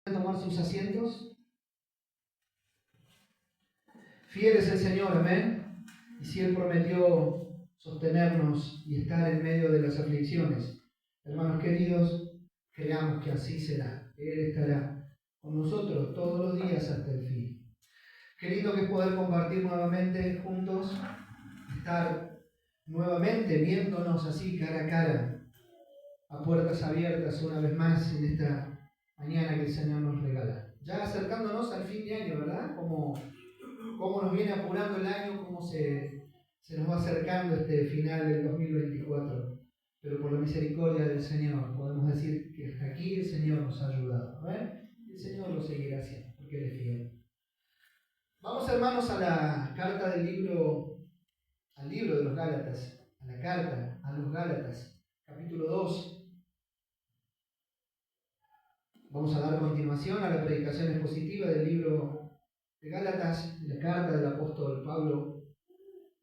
Tomar sus asientos. Fiel es el Señor, amén. Y si Él prometió sostenernos y estar en medio de las aflicciones, hermanos queridos, creamos que así será. Él estará con nosotros todos los días hasta el fin. Qué lindo que es poder compartir nuevamente juntos, estar nuevamente viéndonos así cara a cara, a puertas abiertas una vez más en esta mañana que el Señor nos regala. Ya acercándonos al fin de año, ¿verdad? Cómo nos viene apurando el año, cómo se nos va acercando este final del 2024. Pero por la misericordia del Señor podemos decir que hasta aquí el Señor nos ha ayudado. Y el Señor lo seguirá haciendo, porque Él es fiel. Vamos, hermanos, a la carta al libro de los Gálatas, a la carta a los Gálatas, capítulo 2. Vamos a dar continuación a la predicación expositiva del libro de Gálatas, la carta del apóstol Pablo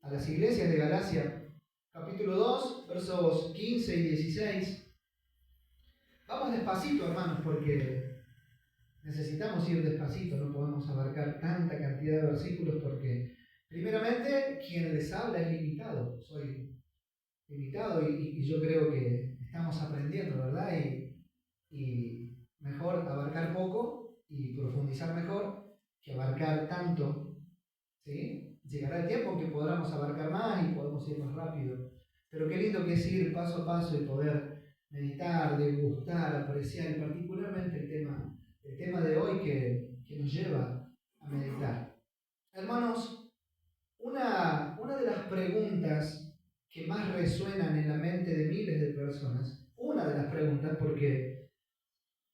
a las iglesias de Galacia, capítulo 2, versos 15 y 16. Vamos despacito, hermanos, porque necesitamos ir despacito, no podemos abarcar tanta cantidad de versículos porque, primeramente, quien les habla es limitado. Soy limitado y yo creo que estamos aprendiendo, ¿verdad? Y mejor abarcar poco y profundizar mejor que abarcar tanto, ¿sí? Llegará el tiempo en que podamos abarcar más y podemos ir más rápido. Pero qué lindo que es ir paso a paso y poder meditar, degustar, apreciar, y particularmente el tema de hoy que nos lleva a meditar. Hermanos, una de las preguntas que más resuenan en la mente de miles de personas, una de las preguntas, porque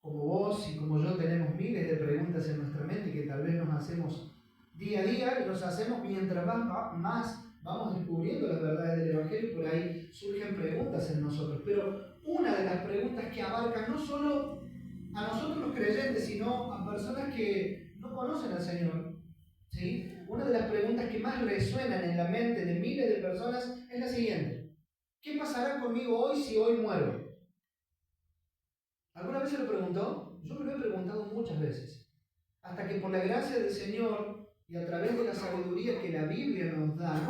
como vos y como yo tenemos miles de preguntas en nuestra mente que tal vez nos hacemos día a día y nos hacemos mientras más vamos descubriendo las verdades del Evangelio, por ahí surgen preguntas en nosotros. Pero una de las preguntas que abarca no solo a nosotros los creyentes, sino a personas que no conocen al Señor, ¿sí? Una de las preguntas que más resuenan en la mente de miles de personas es la siguiente: ¿qué pasará conmigo hoy si hoy muero? ¿Alguna vez se lo preguntó? Yo me lo he preguntado muchas veces. Hasta que por la gracia del Señor y a través de la sabiduría que la Biblia nos da,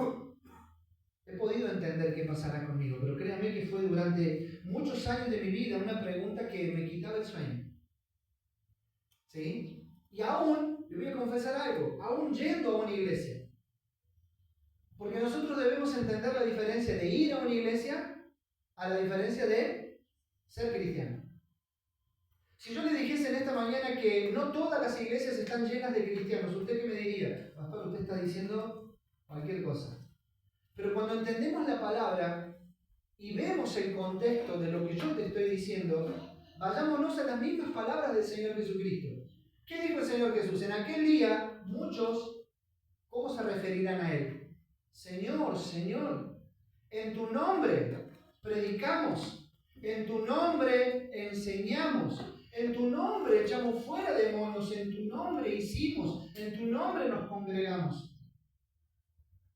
he podido entender qué pasará conmigo. Pero créanme que fue durante muchos años de mi vida una pregunta que me quitaba el sueño. ¿Sí? Y aún, le voy a confesar algo, aún yendo a una iglesia. Porque nosotros debemos entender la diferencia de ir a una iglesia a la diferencia de ser cristiano. Si yo le dijese en esta mañana que no todas las iglesias están llenas de cristianos, ¿usted qué me diría? Pastor, usted está diciendo cualquier cosa. Pero cuando entendemos la palabra y vemos el contexto de lo que yo te estoy diciendo, vayámonos a las mismas palabras del Señor Jesucristo. ¿Qué dijo el Señor Jesús? En aquel día, muchos, ¿cómo se referirán a Él? Señor, Señor, en tu nombre predicamos, en tu nombre enseñamos, en tu nombre echamos fuera demonios, en tu nombre hicimos, en tu nombre nos congregamos.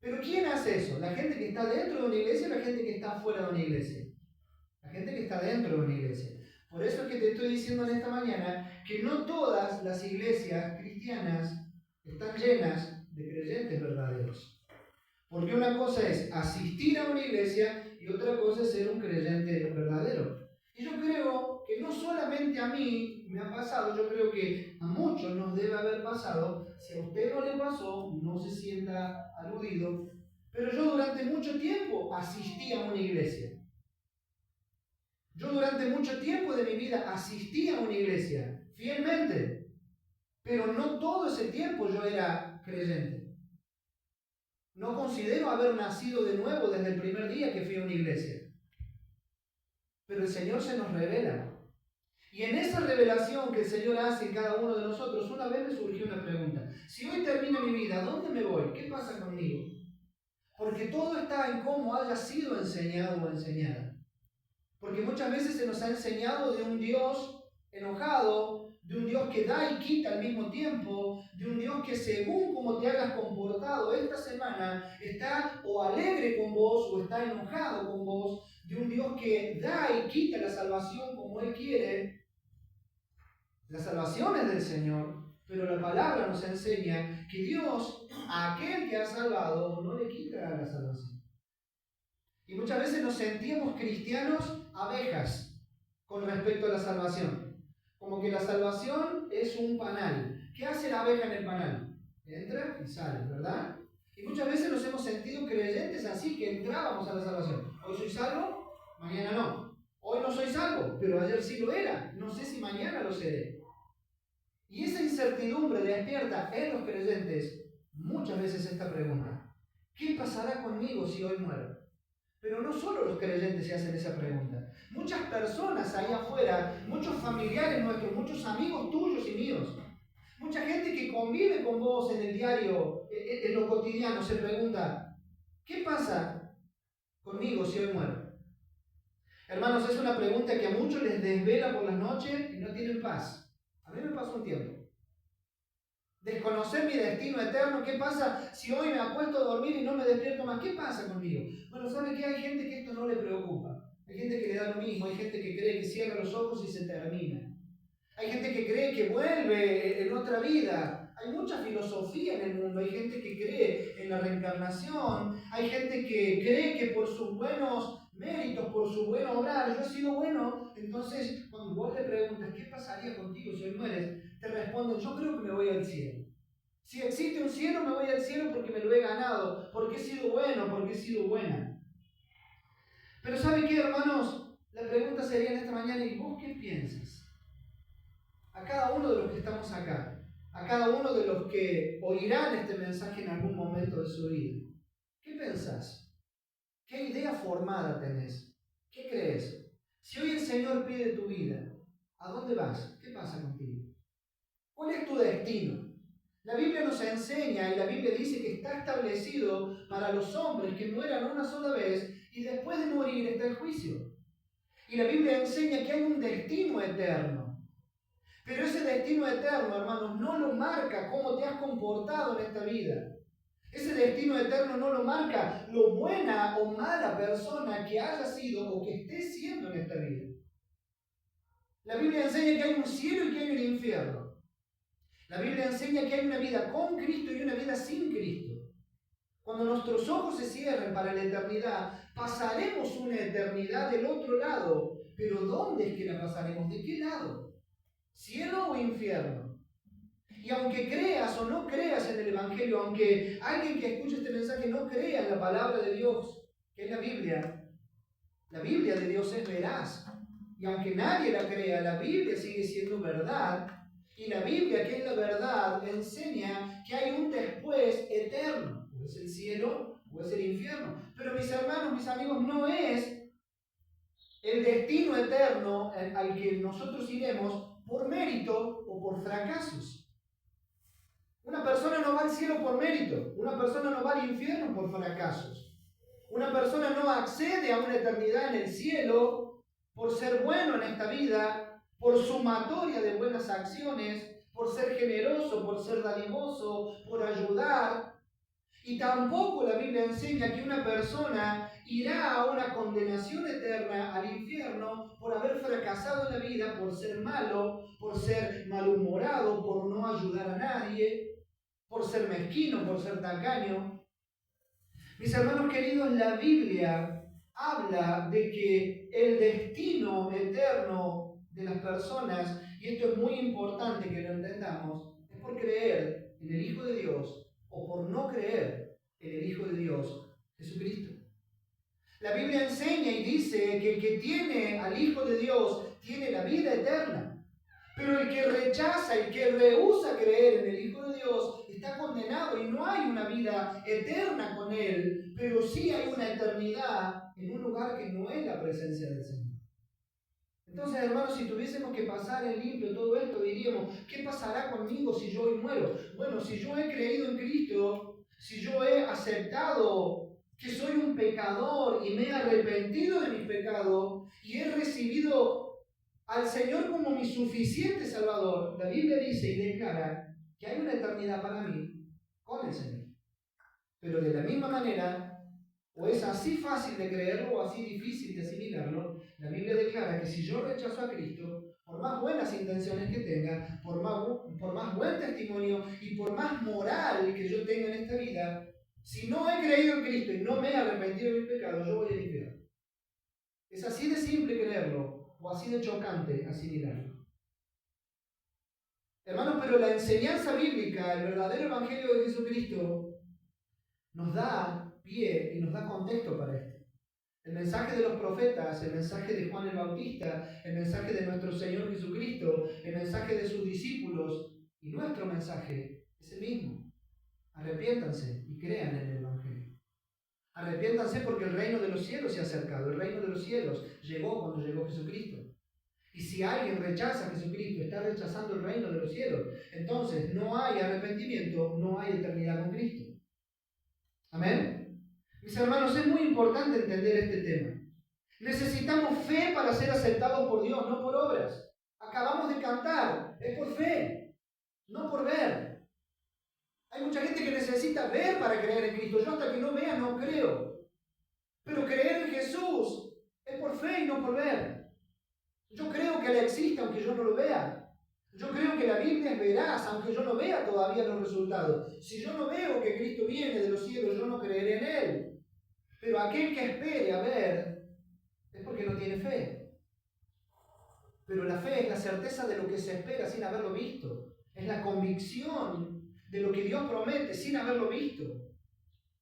Pero ¿quién hace eso? ¿La gente que está dentro de una iglesia o la gente que está fuera de una iglesia? La gente que está dentro de una iglesia. Por eso es que te estoy diciendo en esta mañana que no todas las iglesias cristianas están llenas de creyentes verdaderos. Porque una cosa es asistir a una iglesia y otra cosa es ser un creyente verdadero. Y yo creo que no solamente a mí me ha pasado, yo creo que a muchos nos debe haber pasado. Si a usted no le pasó, no se sienta aludido. Pero yo durante mucho tiempo asistí a una iglesia. Yo durante mucho tiempo de mi vida asistí a una iglesia, fielmente. Pero no todo ese tiempo yo era creyente. No considero haber nacido de nuevo desde el primer día que fui a una iglesia. Pero el Señor se nos revela. Y en esa revelación que el Señor hace en cada uno de nosotros, una vez me surgió una pregunta. Si hoy termina mi vida, ¿dónde me voy? ¿Qué pasa conmigo? Porque todo está en cómo haya sido enseñado o enseñada. Porque muchas veces se nos ha enseñado de un Dios enojado, de un Dios que da y quita al mismo tiempo, de un Dios que según cómo te hayas comportado esta semana, está o alegre con vos o está enojado con vos, de un Dios que da y quita la salvación como Él quiere. La salvación es del Señor, pero la palabra nos enseña que Dios a aquel que ha salvado no le quita la salvación. Y muchas veces nos sentíamos cristianos abejas con respecto a la salvación. Como que la salvación es un panal. ¿Qué hace la abeja en el panal? Entra y sale, ¿verdad? Y muchas veces nos hemos sentido creyentes así, que entrábamos a la salvación. Hoy soy salvo, mañana no. Hoy no soy salvo, pero ayer sí lo era. No sé si mañana lo seré. Y esa incertidumbre despierta en los creyentes muchas veces esta pregunta: ¿qué pasará conmigo si hoy muero? Pero no solo los creyentes se hacen esa pregunta. Muchas personas ahí afuera, muchos familiares nuestros, muchos amigos tuyos y míos, mucha gente que convive con vos en el diario, en lo cotidiano, se pregunta: ¿qué pasa conmigo si hoy muero? Hermanos, es una pregunta que a muchos les desvela por las noches y no tienen paz. A mí me pasó un tiempo. Desconocer mi destino eterno. ¿Qué pasa si hoy me acuesto a dormir y no me despierto más? ¿Qué pasa conmigo? Bueno, ¿sabe qué? Hay gente que esto no le preocupa. Hay gente que le da lo mismo. Hay gente que cree que cierra los ojos y se termina. Hay gente que cree que vuelve en otra vida. Hay mucha filosofía en el mundo. Hay gente que cree en la reencarnación. Hay gente que cree que por sus buenos méritos, por su buen obrar, yo he sido bueno. Entonces, cuando vos le preguntas, ¿qué pasaría contigo si hoy mueres?, te responden: yo creo que me voy al cielo. Si existe un cielo, me voy al cielo porque me lo he ganado, porque he sido bueno, porque he sido buena. Pero ¿sabe qué, hermanos? La pregunta sería en esta mañana: ¿y vos qué piensas? A cada uno de los que estamos acá, a cada uno de los que oirán este mensaje en algún momento de su vida, ¿qué pensás? ¿Qué idea formada tenés? ¿Qué crees? Si hoy el Señor pide tu vida, ¿a dónde vas? ¿Qué pasa contigo? ¿Cuál es tu destino? La Biblia nos enseña, y la Biblia dice que está establecido para los hombres que mueran una sola vez y después de morir está el juicio. Y la Biblia enseña que hay un destino eterno. Pero ese destino eterno, hermanos, no lo marca cómo te has comportado en esta vida. Ese destino eterno no lo marca lo buena o mala persona que haya sido o que esté siendo en esta vida. La Biblia enseña que hay un cielo y que hay un infierno. La Biblia enseña que hay una vida con Cristo y una vida sin Cristo. Cuando nuestros ojos se cierren para la eternidad, pasaremos una eternidad del otro lado. Pero ¿dónde es que la pasaremos? ¿De qué lado? ¿Cielo o infierno? Y aunque creas o no creas en el Evangelio, aunque alguien que escuche este mensaje no crea en la palabra de Dios, que es la Biblia de Dios es veraz. Y aunque nadie la crea, la Biblia sigue siendo verdad. Y la Biblia, que es la verdad, enseña que hay un después eterno. O es el cielo o es el infierno. Pero mis hermanos, mis amigos, no es el destino eterno al que nosotros iremos por mérito o por fracasos. Una persona no va al cielo por mérito. Una persona no va al infierno por fracasos. Una persona no accede a una eternidad en el cielo por ser bueno en esta vida, por sumatoria de buenas acciones, por ser generoso, por ser dadivoso, por ayudar. Y tampoco la Biblia enseña que una persona irá a una condenación eterna al infierno por haber fracasado en la vida, por ser malo, por ser malhumorado, por no ayudar a nadie, por ser mezquino, por ser tacaño. Mis hermanos queridos, la Biblia habla de que el destino eterno de las personas, y esto es muy importante que lo entendamos, es por creer en el Hijo de Dios o por no creer en el Hijo de Dios, Jesucristo. La Biblia enseña y dice que el que tiene al Hijo de Dios tiene la vida eterna. Pero el que rechaza, el que rehúsa creer en el Hijo de Dios, está condenado y no hay una vida eterna con Él, pero sí hay una eternidad en un lugar que no es la presencia del Señor. Entonces, hermanos, si tuviésemos que pasar en limpio todo esto, diríamos: ¿qué pasará conmigo si yo hoy muero? Bueno, si yo he creído en Cristo, si yo he aceptado que soy un pecador y me he arrepentido de mis pecados y he recibido al Señor como mi suficiente Salvador, la Biblia dice y declara que hay una eternidad para mí con el Señor. Pero de la misma manera, o es así fácil de creerlo o así difícil de asimilarlo, la Biblia declara que si yo rechazo a Cristo, por más buenas intenciones que tenga, por más buen testimonio y por más moral que yo tenga en esta vida, si no he creído en Cristo y no me he arrepentido de mis pecados, yo voy al infierno. Es así de simple creerlo, o así de chocante asimilarlo. Hermanos, pero la enseñanza bíblica, el verdadero evangelio de Jesucristo, nos da pie y nos da contexto para esto. El mensaje de los profetas, el mensaje de Juan el Bautista, el mensaje de nuestro Señor Jesucristo, el mensaje de sus discípulos y nuestro mensaje es el mismo. Arrepiéntanse y crean en el Evangelio. Arrepiéntanse porque el reino de los cielos se ha acercado. El reino de los cielos llegó cuando llegó Jesucristo. Y si alguien rechaza a Jesucristo, está rechazando el reino de los cielos. Entonces no hay arrepentimiento, no hay eternidad con Cristo. Amén. Mis hermanos, es muy importante entender este tema. Necesitamos fe para ser aceptados por Dios, no por obras. Acabamos de cantar, es por fe, no por ver. Hay mucha gente que necesita ver para creer en Cristo. Yo hasta que no vea no creo. Pero creer en Jesús es por fe y no por ver. Yo creo que Él existe aunque yo no lo vea. Yo creo que la Biblia es veraz, aunque yo no vea todavía los resultados. Si yo no veo que Cristo viene de los cielos, yo no creeré en Él. Pero aquel que espere a ver es porque no tiene fe. Pero la fe es la certeza de lo que se espera sin haberlo visto. Es la convicción de lo que Dios promete sin haberlo visto.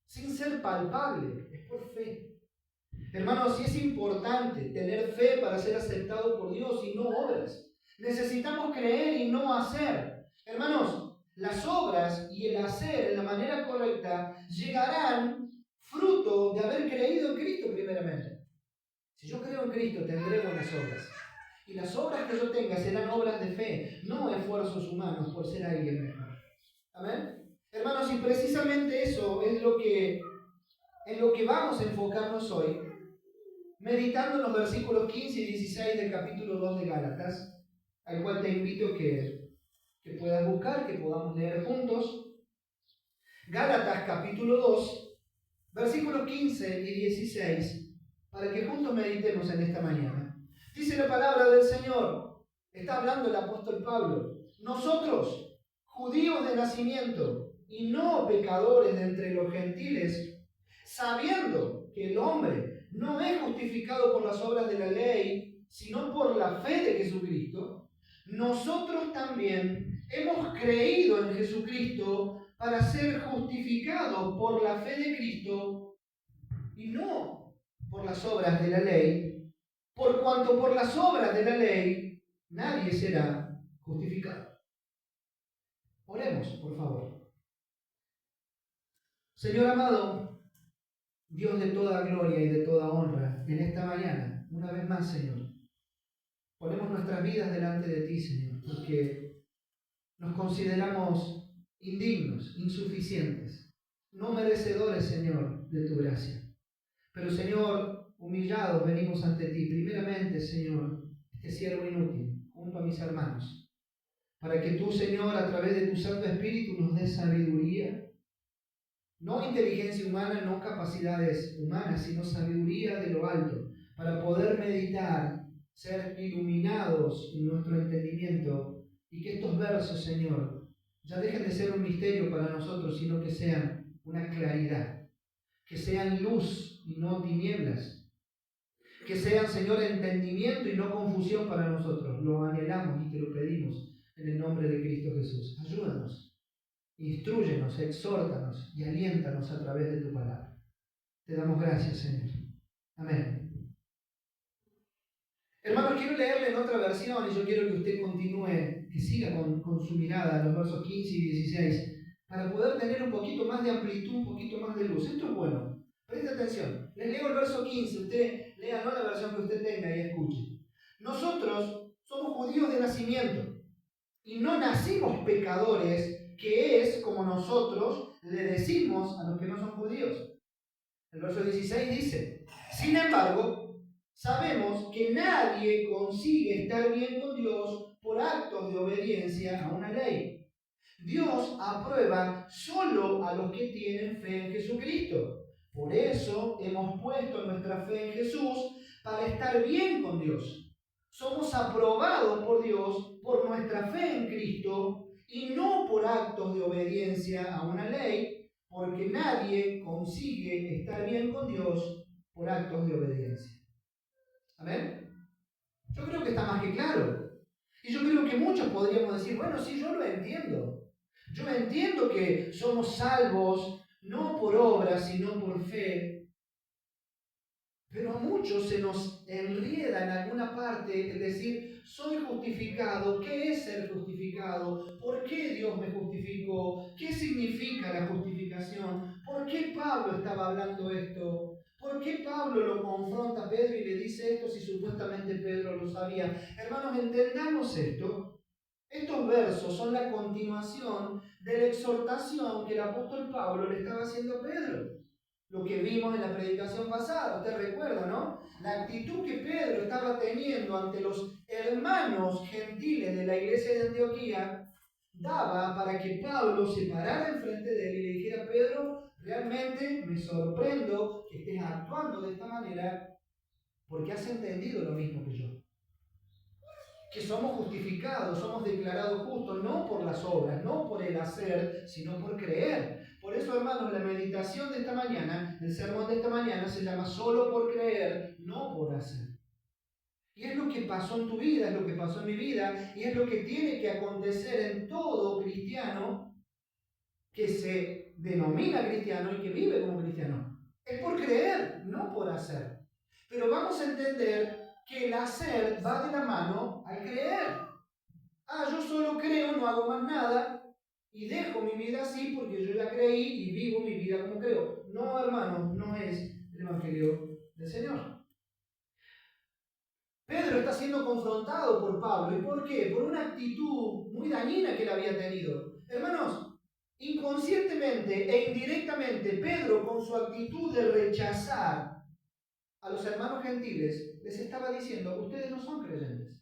Sin ser palpable. Es por fe. Hermanos, sí es importante tener fe para ser aceptado por Dios y no obras. Necesitamos creer y no hacer. Hermanos, las obras y el hacer en la manera correcta llegarán fruto de haber creído en Cristo primeramente. Si yo creo en Cristo, tendré buenas obras. Y las obras que yo tenga serán obras de fe, no esfuerzos humanos por ser alguien mejor. ¿Amén? Hermanos, y precisamente eso es en lo que vamos a enfocarnos hoy, meditando en los versículos 15 y 16 del capítulo 2 de Gálatas, al cual te invito que puedas buscar, que podamos leer juntos. Gálatas capítulo 2, versículos 15 y 16, para que juntos meditemos en esta mañana. Dice la palabra del Señor, está hablando el apóstol Pablo: nosotros, judíos de nacimiento y no pecadores de entre los gentiles, sabiendo que el hombre no es justificado por las obras de la ley, sino por la fe de Jesucristo, nosotros también hemos creído en Jesucristo para ser justificados por la fe de Cristo y no por las obras de la ley, por cuanto por las obras de la ley nadie será justificado. Oremos, por favor. Señor amado, Dios de toda gloria y de toda honra, en esta mañana, una vez más, Señor, ponemos nuestras vidas delante de ti, Señor, porque nos consideramos indignos, insuficientes, no merecedores, Señor, de tu gracia. Pero, Señor, humillados venimos ante ti, primeramente, Señor, este siervo inútil, junto a mis hermanos, para que tú, Señor, a través de tu Santo Espíritu nos des sabiduría, no inteligencia humana, no capacidades humanas, sino sabiduría de lo alto, para poder meditar, ser iluminados en nuestro entendimiento, y que estos versos, Señor, ya dejen de ser un misterio para nosotros, sino que sean una claridad, que sean luz y no tinieblas, que sean, Señor, entendimiento y no confusión para nosotros. Lo anhelamos y te lo pedimos en el nombre de Cristo Jesús. Ayúdanos, instrúyenos, exhórtanos y aliéntanos a través de tu palabra. Te damos gracias, Señor. Amén. Hermanos, quiero leerle en otra versión y yo quiero que usted continúe, que siga con su mirada los versos 15 y 16, para poder tener un poquito más de amplitud, un poquito más de luz. Esto es bueno. Preste atención. Les leo el verso 15. Usted lea no la versión que usted tenga y escuche. Nosotros somos judíos de nacimiento y no nacimos pecadores, que es como nosotros le decimos a los que no son judíos. El verso 16 dice: sin embargo, sabemos que nadie consigue estar bien con Dios por actos de obediencia a una ley. Dios aprueba solo a los que tienen fe en Jesucristo. Por eso hemos puesto nuestra fe en Jesús para estar bien con Dios. somos aprobados por Dios por nuestra fe en Cristo y no por actos de obediencia a una ley, porque nadie consigue estar bien con Dios por actos de obediencia. ¿Amén? Yo creo que está más que claro. Y yo creo que muchos podríamos decir, bueno, sí, yo lo entiendo. Yo entiendo que somos salvos no por obras, sino por fe. Pero a muchos se nos enrieda en alguna parte el decir, soy justificado. ¿Qué es ser justificado? ¿Por qué Dios me justificó? ¿Qué significa la justificación? ¿Por qué Pablo estaba hablando esto? ¿Por qué Pablo lo confronta a Pedro y le dice esto si supuestamente Pedro lo sabía? Hermanos, entendamos esto. Estos versos son la continuación de la exhortación que el apóstol Pablo le estaba haciendo a Pedro. Lo que vimos en la predicación pasada, usted recuerda, ¿no? La actitud que Pedro estaba teniendo ante los hermanos gentiles de la iglesia de Antioquía daba para que Pablo se parara enfrente de él y le dijera, Pedro, realmente me sorprendo que estés actuando de esta manera porque has entendido lo mismo que yo. Que somos justificados, somos declarados justos, no por las obras, no por el hacer, sino por creer. Por eso, hermanos, la meditación de esta mañana, el sermón de esta mañana, se llama solo por creer, no por hacer. Y es lo que pasó en tu vida, es lo que pasó en mi vida, y es lo que tiene que acontecer en todo cristiano que se denomina cristiano y que vive como cristiano. Es por creer, no por hacer. Pero vamos a entender que el hacer va de la mano al creer. Yo solo creo, no hago más nada y dejo mi vida así porque yo ya creí y vivo mi vida como creo. No, hermano, no es el Evangelio del Señor. Pedro está siendo confrontado por Pablo. ¿Y por qué? Por una actitud muy dañina que él había tenido. Hermanos, inconscientemente e indirectamente, Pedro, con su actitud de rechazar a los hermanos gentiles, les estaba diciendo, ustedes no son creyentes.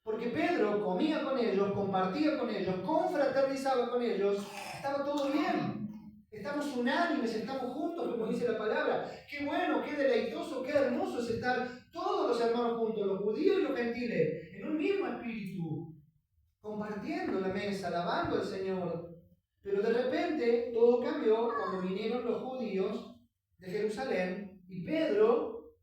Porque Pedro comía con ellos, compartía con ellos, confraternizaba con ellos, estaba todo bien. Estamos unánimes, estamos juntos, como dice la palabra. Qué bueno, qué deleitoso, qué hermoso es estar todos los hermanos juntos, los judíos y los gentiles, en un mismo espíritu, compartiendo la mesa, alabando al Señor. Pero de repente todo cambió cuando vinieron los judíos de Jerusalén y Pedro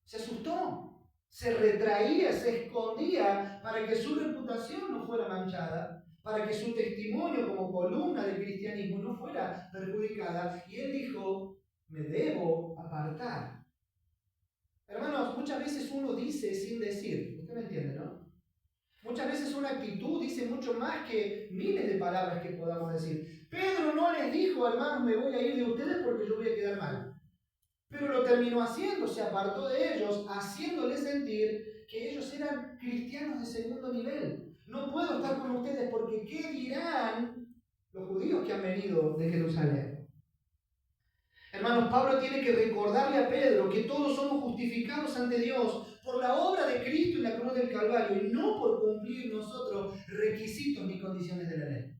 se asustó. Se retraía, se escondía para que su reputación no fuera manchada, para que su testimonio como columna del cristianismo no fuera perjudicada. Y él dijo, me debo apartar. Hermanos, muchas veces uno dice sin decir. Usted me entiende, ¿no? Muchas veces una actitud dice mucho más que miles de palabras que podamos decir. Pedro no les dijo, hermanos, me voy a ir de ustedes porque yo voy a quedar mal. Pero lo terminó haciendo, se apartó de ellos, haciéndoles sentir que ellos eran cristianos de segundo nivel. No puedo estar con ustedes porque ¿qué dirán los judíos que han venido de Jerusalén? Hermanos, Pablo tiene que recordarle a Pedro que todos somos justificados ante Dios por la obra de Cristo en la cruz del Calvario y no por cumplir nosotros requisitos ni condiciones de la ley.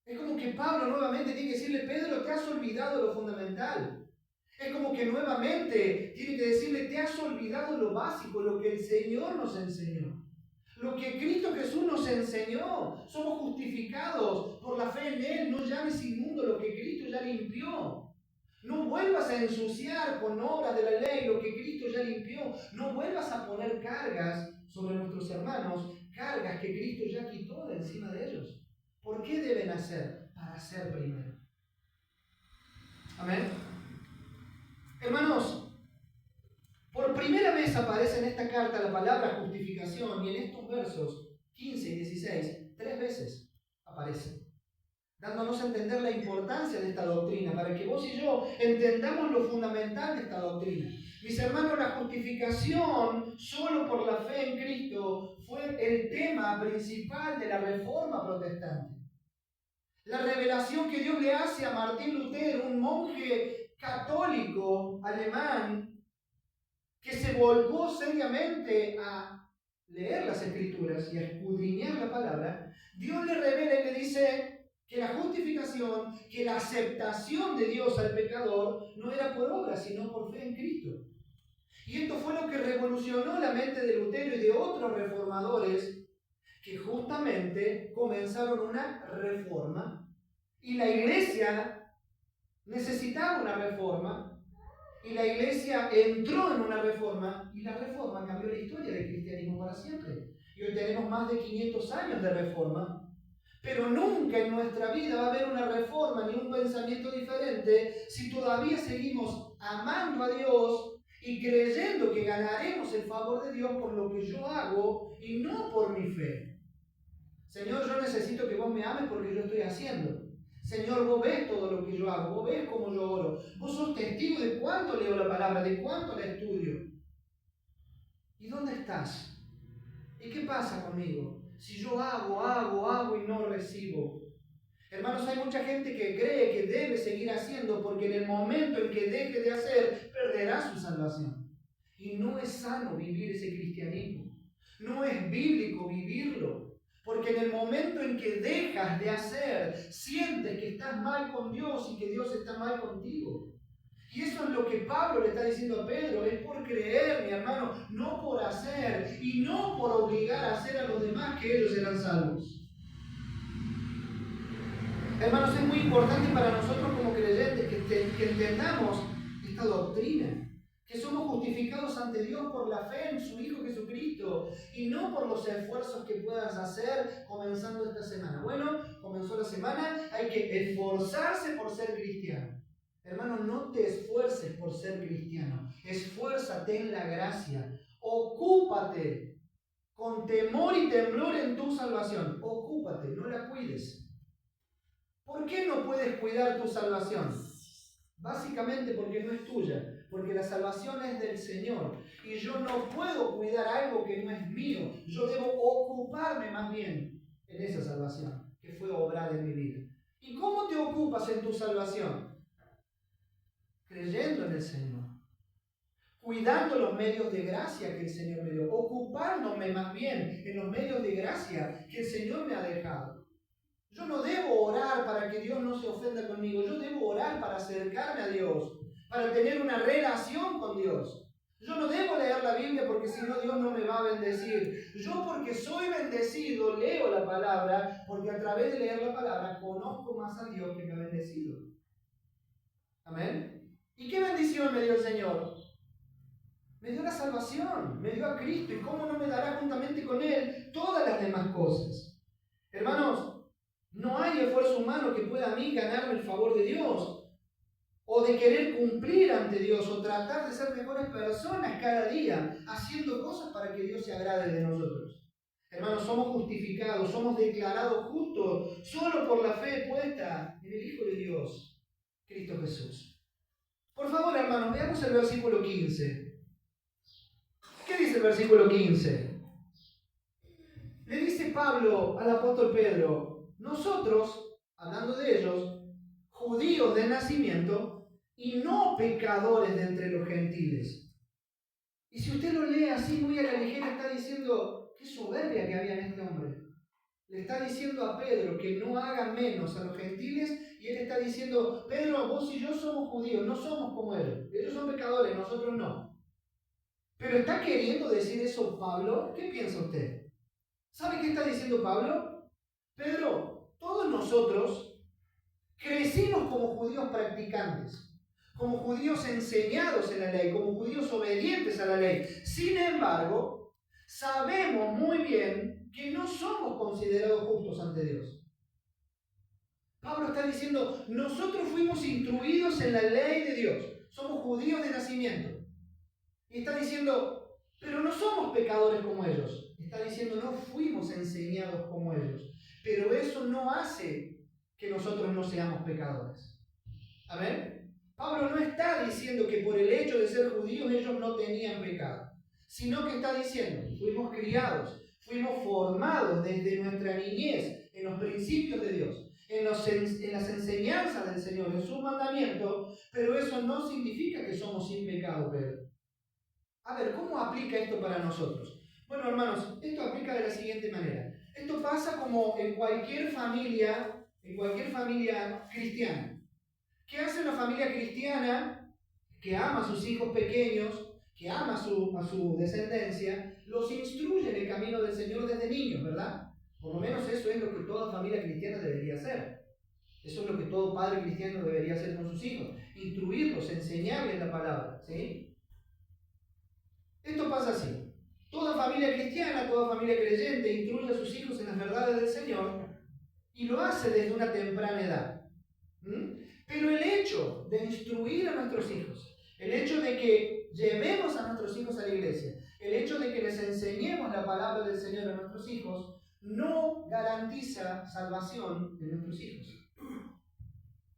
Es como que Pablo nuevamente tiene que decirle, Pedro, te has olvidado lo fundamental. Es como que nuevamente tiene que decirle, te has olvidado lo básico, lo que el Señor nos enseñó. Lo que Cristo Jesús nos enseñó. Somos justificados por la fe en Él. No llames inmundo lo que Cristo ya limpió. No vuelvas a ensuciar con obras de la ley lo que Cristo ya limpió. No vuelvas a poner cargas sobre nuestros hermanos, cargas que Cristo ya quitó de encima de ellos. ¿Por qué deben hacer? Para hacer primero. Amén. Hermanos, por primera vez aparece en esta carta la palabra justificación y en estos versos 15 y 16, 3 veces aparece, dándonos a entender la importancia de esta doctrina, para que vos y yo entendamos lo fundamental de esta doctrina. Mis hermanos, la justificación solo por la fe en Cristo fue el tema principal de la Reforma protestante. La revelación que Dios le hace a Martín Lutero, un monje católico alemán, que se volcó seriamente a leer las Escrituras y a escudriñar la palabra, Dios le revela y le dice que la justificación, que la aceptación de Dios al pecador no era por obra, sino por fe en Cristo. Y esto fue lo que revolucionó la mente de Lutero y de otros reformadores que justamente comenzaron una reforma. Y la iglesia necesitaba una reforma. Y la iglesia entró en una reforma. Y la reforma cambió la historia del cristianismo para siempre. Y hoy tenemos más de 500 años de reforma. Pero nunca en nuestra vida va a haber una reforma ni un pensamiento diferente si todavía seguimos amando a Dios y creyendo que ganaremos el favor de Dios por lo que yo hago y no por mi fe. Señor, yo necesito que vos me ames porque yo estoy haciendo. Señor, vos ves todo lo que yo hago, vos ves cómo yo oro, vos sos testigo de cuánto leo la palabra, de cuánto la estudio. ¿Y dónde estás? ¿Y qué pasa conmigo? Si yo hago y no recibo. Hermanos, hay mucha gente que cree que debe seguir haciendo porque en el momento en que deje de hacer, perderá su salvación. Y no es sano vivir ese cristianismo. No es bíblico vivirlo. Porque en el momento en que dejas de hacer, sientes que estás mal con Dios y que Dios está mal contigo. Y eso es lo que Pablo le está diciendo a Pedro, es por creer, mi hermano, no por hacer y no por obligar a hacer a los demás que ellos eran salvos. Hermanos, es muy importante para nosotros como creyentes que entendamos esta doctrina, que somos justificados ante Dios por la fe en su Hijo Jesucristo y no por los esfuerzos que puedas hacer comenzando esta semana. Bueno, comenzó la semana, hay que esforzarse por ser cristiano. Hermano, no te esfuerces por ser cristiano, esfuérzate en la gracia, ocúpate con temor y temblor en tu salvación, ocúpate, no la cuides. ¿Por qué no puedes cuidar tu salvación? Básicamente porque no es tuya, porque la salvación es del Señor y yo no puedo cuidar algo que no es mío, yo debo ocuparme más bien en esa salvación que fue obrada en mi vida. ¿Y cómo te ocupas en tu salvación? Creyendo en el Señor, cuidando los medios de gracia que el Señor me dio, ocupándome más bien en los medios de gracia que el Señor me ha dejado. Yo no debo orar para que Dios no se ofenda conmigo, yo debo orar para acercarme a Dios, para tener una relación con Dios. Yo no debo leer la Biblia porque si no Dios no me va a bendecir. Yo porque soy bendecido leo la palabra, porque a través de leer la palabra conozco más a Dios que me ha bendecido. Amén. ¿Y qué bendición me dio el Señor? Me dio la salvación, me dio a Cristo. ¿Y cómo no me dará juntamente con Él todas las demás cosas? Hermanos, no hay esfuerzo humano que pueda a mí ganarme el favor de Dios, o de querer cumplir ante Dios, o tratar de ser mejores personas cada día, haciendo cosas para que Dios se agrade de nosotros. Hermanos, somos justificados, somos declarados justos solo por la fe puesta en el Hijo de Dios, Cristo Jesús. Por favor, hermanos, veamos el versículo 15. ¿Qué dice el versículo 15? Le dice Pablo al apóstol Pedro, nosotros, hablando de ellos, judíos de nacimiento y no pecadores de entre los gentiles. Y si usted lo lee así muy a la ligera, está diciendo, qué soberbia que había en este hombre. Le está diciendo a Pedro que no haga menos a los gentiles y él está diciendo, Pedro, vos y yo somos judíos, no somos como ellos. Ellos son pecadores, nosotros no. Pero ¿está queriendo decir eso Pablo? ¿Qué piensa usted? ¿Sabe qué está diciendo Pablo? Pedro, todos nosotros crecimos como judíos practicantes, como judíos enseñados en la ley, como judíos obedientes a la ley. Sin embargo, sabemos muy bien que no somos considerados justos ante Dios. Pablo está diciendo, nosotros fuimos instruidos en la ley de Dios, somos judíos de nacimiento. Y está diciendo, pero no somos pecadores como ellos. Está diciendo, no fuimos enseñados como ellos. Pero eso no hace que nosotros no seamos pecadores. ¿Amén? Pablo no está diciendo que por el hecho de ser judíos ellos no tenían pecado, sino que está diciendo, fuimos criados, fuimos formados desde nuestra niñez en los principios de Dios, en las enseñanzas del Señor, en sus mandamientos, pero eso no significa que somos sin pecado, Pedro. A ver, ¿cómo aplica esto para nosotros? Bueno, hermanos, esto aplica de la siguiente manera. Esto pasa como en cualquier familia cristiana. ¿Qué hace una familia cristiana que ama a sus hijos pequeños, que ama a su descendencia, los instruye en el camino del Señor desde niños, ¿verdad? Por lo menos eso es lo que toda familia cristiana debería hacer. Eso es lo que todo padre cristiano debería hacer con sus hijos. Instruirlos, enseñarles la palabra, ¿sí? Esto pasa así. Toda familia cristiana, toda familia creyente instruye a sus hijos en las verdades del Señor y lo hace desde una temprana edad. Pero el hecho de instruir a nuestros hijos, el hecho de que llevemos a nuestros hijos a la iglesia, el hecho de que les enseñemos la palabra del Señor a nuestros hijos, no garantiza salvación de nuestros hijos.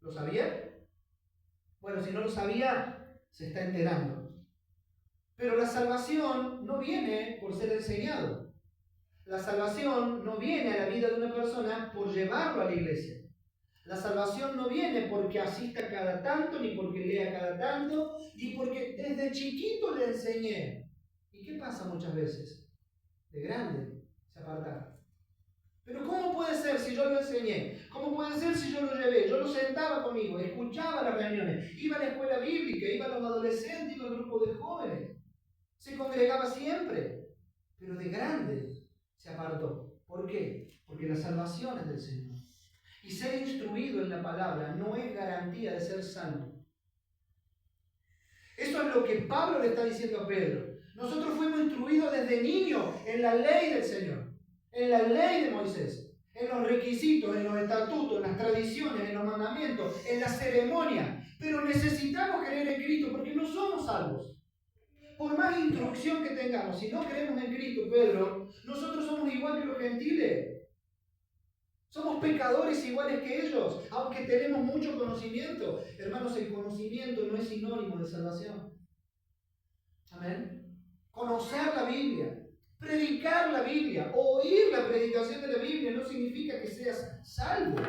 ¿Lo sabía? Bueno, si no lo sabía, se está enterando. Pero la salvación no viene por ser enseñado. La salvación no viene a la vida de una persona por llevarlo a la iglesia. La salvación no viene porque asista cada tanto, ni porque lea cada tanto, ni porque desde chiquito le enseñé. ¿Y qué pasa muchas veces? De grande se aparta. Pero ¿cómo puede ser si yo lo enseñé? ¿Cómo puede ser si yo lo llevé? Yo lo sentaba conmigo, escuchaba las reuniones, iba a la escuela bíblica, iba a los adolescentes, iba al grupo de jóvenes. Se congregaba siempre, pero de grande se apartó. ¿Por qué? Porque la salvación es del Señor. Y ser instruido en la palabra no es garantía de ser salvo. Eso es lo que Pablo le está diciendo a Pedro. Nosotros fuimos instruidos desde niños en la ley del Señor, en la ley de Moisés, en los requisitos, en los estatutos, en las tradiciones, en los mandamientos, en la ceremonia. Pero necesitamos creer en Cristo porque no somos salvos. Por más instrucción que tengamos, si no creemos en Cristo, Pedro, nosotros somos igual que los gentiles. Somos pecadores iguales que ellos, aunque tenemos mucho conocimiento. Hermanos, el conocimiento no es sinónimo de salvación. Amén. Conocer la Biblia, predicar la Biblia, oír la predicación de la Biblia no significa que seas salvo.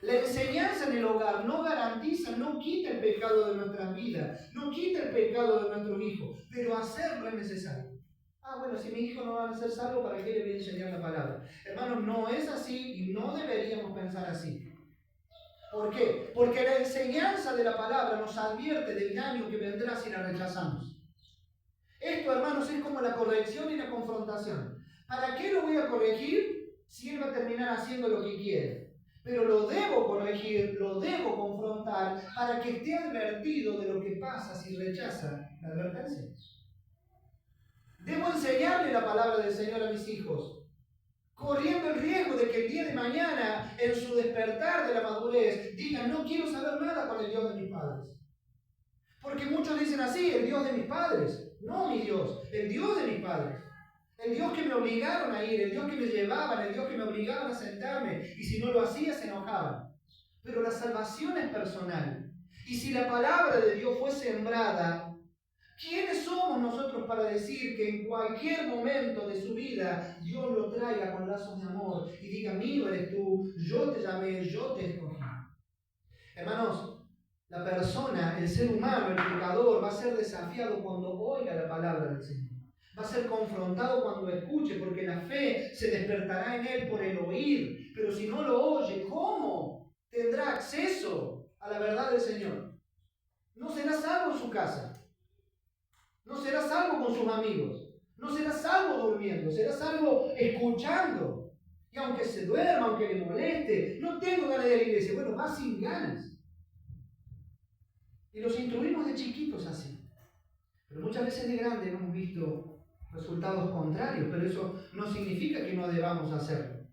La enseñanza en el hogar no garantiza, no quita el pecado de nuestras vidas, no quita el pecado de nuestros hijos, pero hacerlo es necesario. Bueno, si mi hijo no va a ser salvo, ¿para qué le voy a enseñar la palabra? Hermanos, no es así y no deberíamos pensar así. ¿Por qué? Porque la enseñanza de la palabra nos advierte del daño que vendrá si la rechazamos. Esto, hermanos, es como la corrección y la confrontación. ¿Para qué lo voy a corregir si él va a terminar haciendo lo que quiere? Pero lo debo corregir, lo debo confrontar para que esté advertido de lo que pasa si rechaza la advertencia. Debo enseñarle la palabra del Señor a mis hijos, corriendo el riesgo de que el día de mañana, en su despertar de la madurez, digan, no quiero saber nada con el Dios de mis padres. Porque muchos dicen así, el Dios de mis padres. No mi Dios, el Dios de mis padres. El Dios que me obligaron a ir, el Dios que me llevaban, el Dios que me obligaban a sentarme, y si no lo hacía se enojaban. Pero la salvación es personal. Y si la palabra de Dios fue sembrada, ¿quiénes somos nosotros para decir que en cualquier momento de su vida Dios lo traiga con lazos de amor y diga, mío eres tú, yo te llamé, yo te escogí? Hermanos, la persona, el ser humano, el pecador, va a ser desafiado cuando oiga la palabra del Señor. Va a ser confrontado cuando escuche, porque la fe se despertará en él por el oír. Pero si no lo oye, ¿cómo tendrá acceso a la verdad del Señor? No será salvo en su casa. No será salvo con sus amigos. No será salvo durmiendo. Será salvo escuchando. Y aunque se duerma, aunque le moleste, no tengo ganas de ir a la iglesia. Bueno, va sin ganas. Y los instruimos de chiquitos así. Pero muchas veces de grande hemos visto resultados contrarios, pero eso no significa que no debamos hacerlo.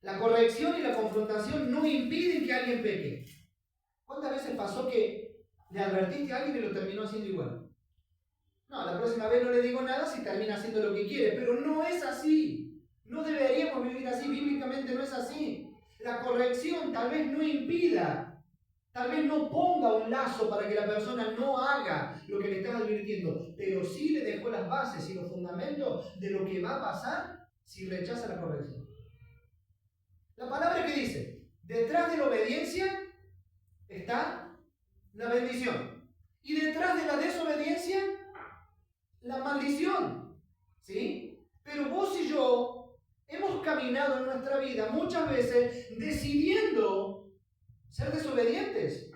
La corrección y la confrontación no impiden que alguien peque. ¿Cuántas veces pasó que le advertiste a alguien y lo terminó haciendo igual? No, la próxima vez no le digo nada si termina haciendo lo que quiere, pero no es así. No deberíamos vivir así, bíblicamente no es así. La corrección tal vez no impida, tal vez no ponga un lazo para que la persona no haga lo que le estás advirtiendo, pero sí le dejó las bases y los fundamentos de lo que va a pasar si rechaza la corrección. La palabra que dice, detrás de la obediencia está la bendición. Y detrás de la desobediencia, la maldición. ¿Sí? Pero vos y yo hemos caminado en nuestra vida muchas veces decidiendo ser desobedientes.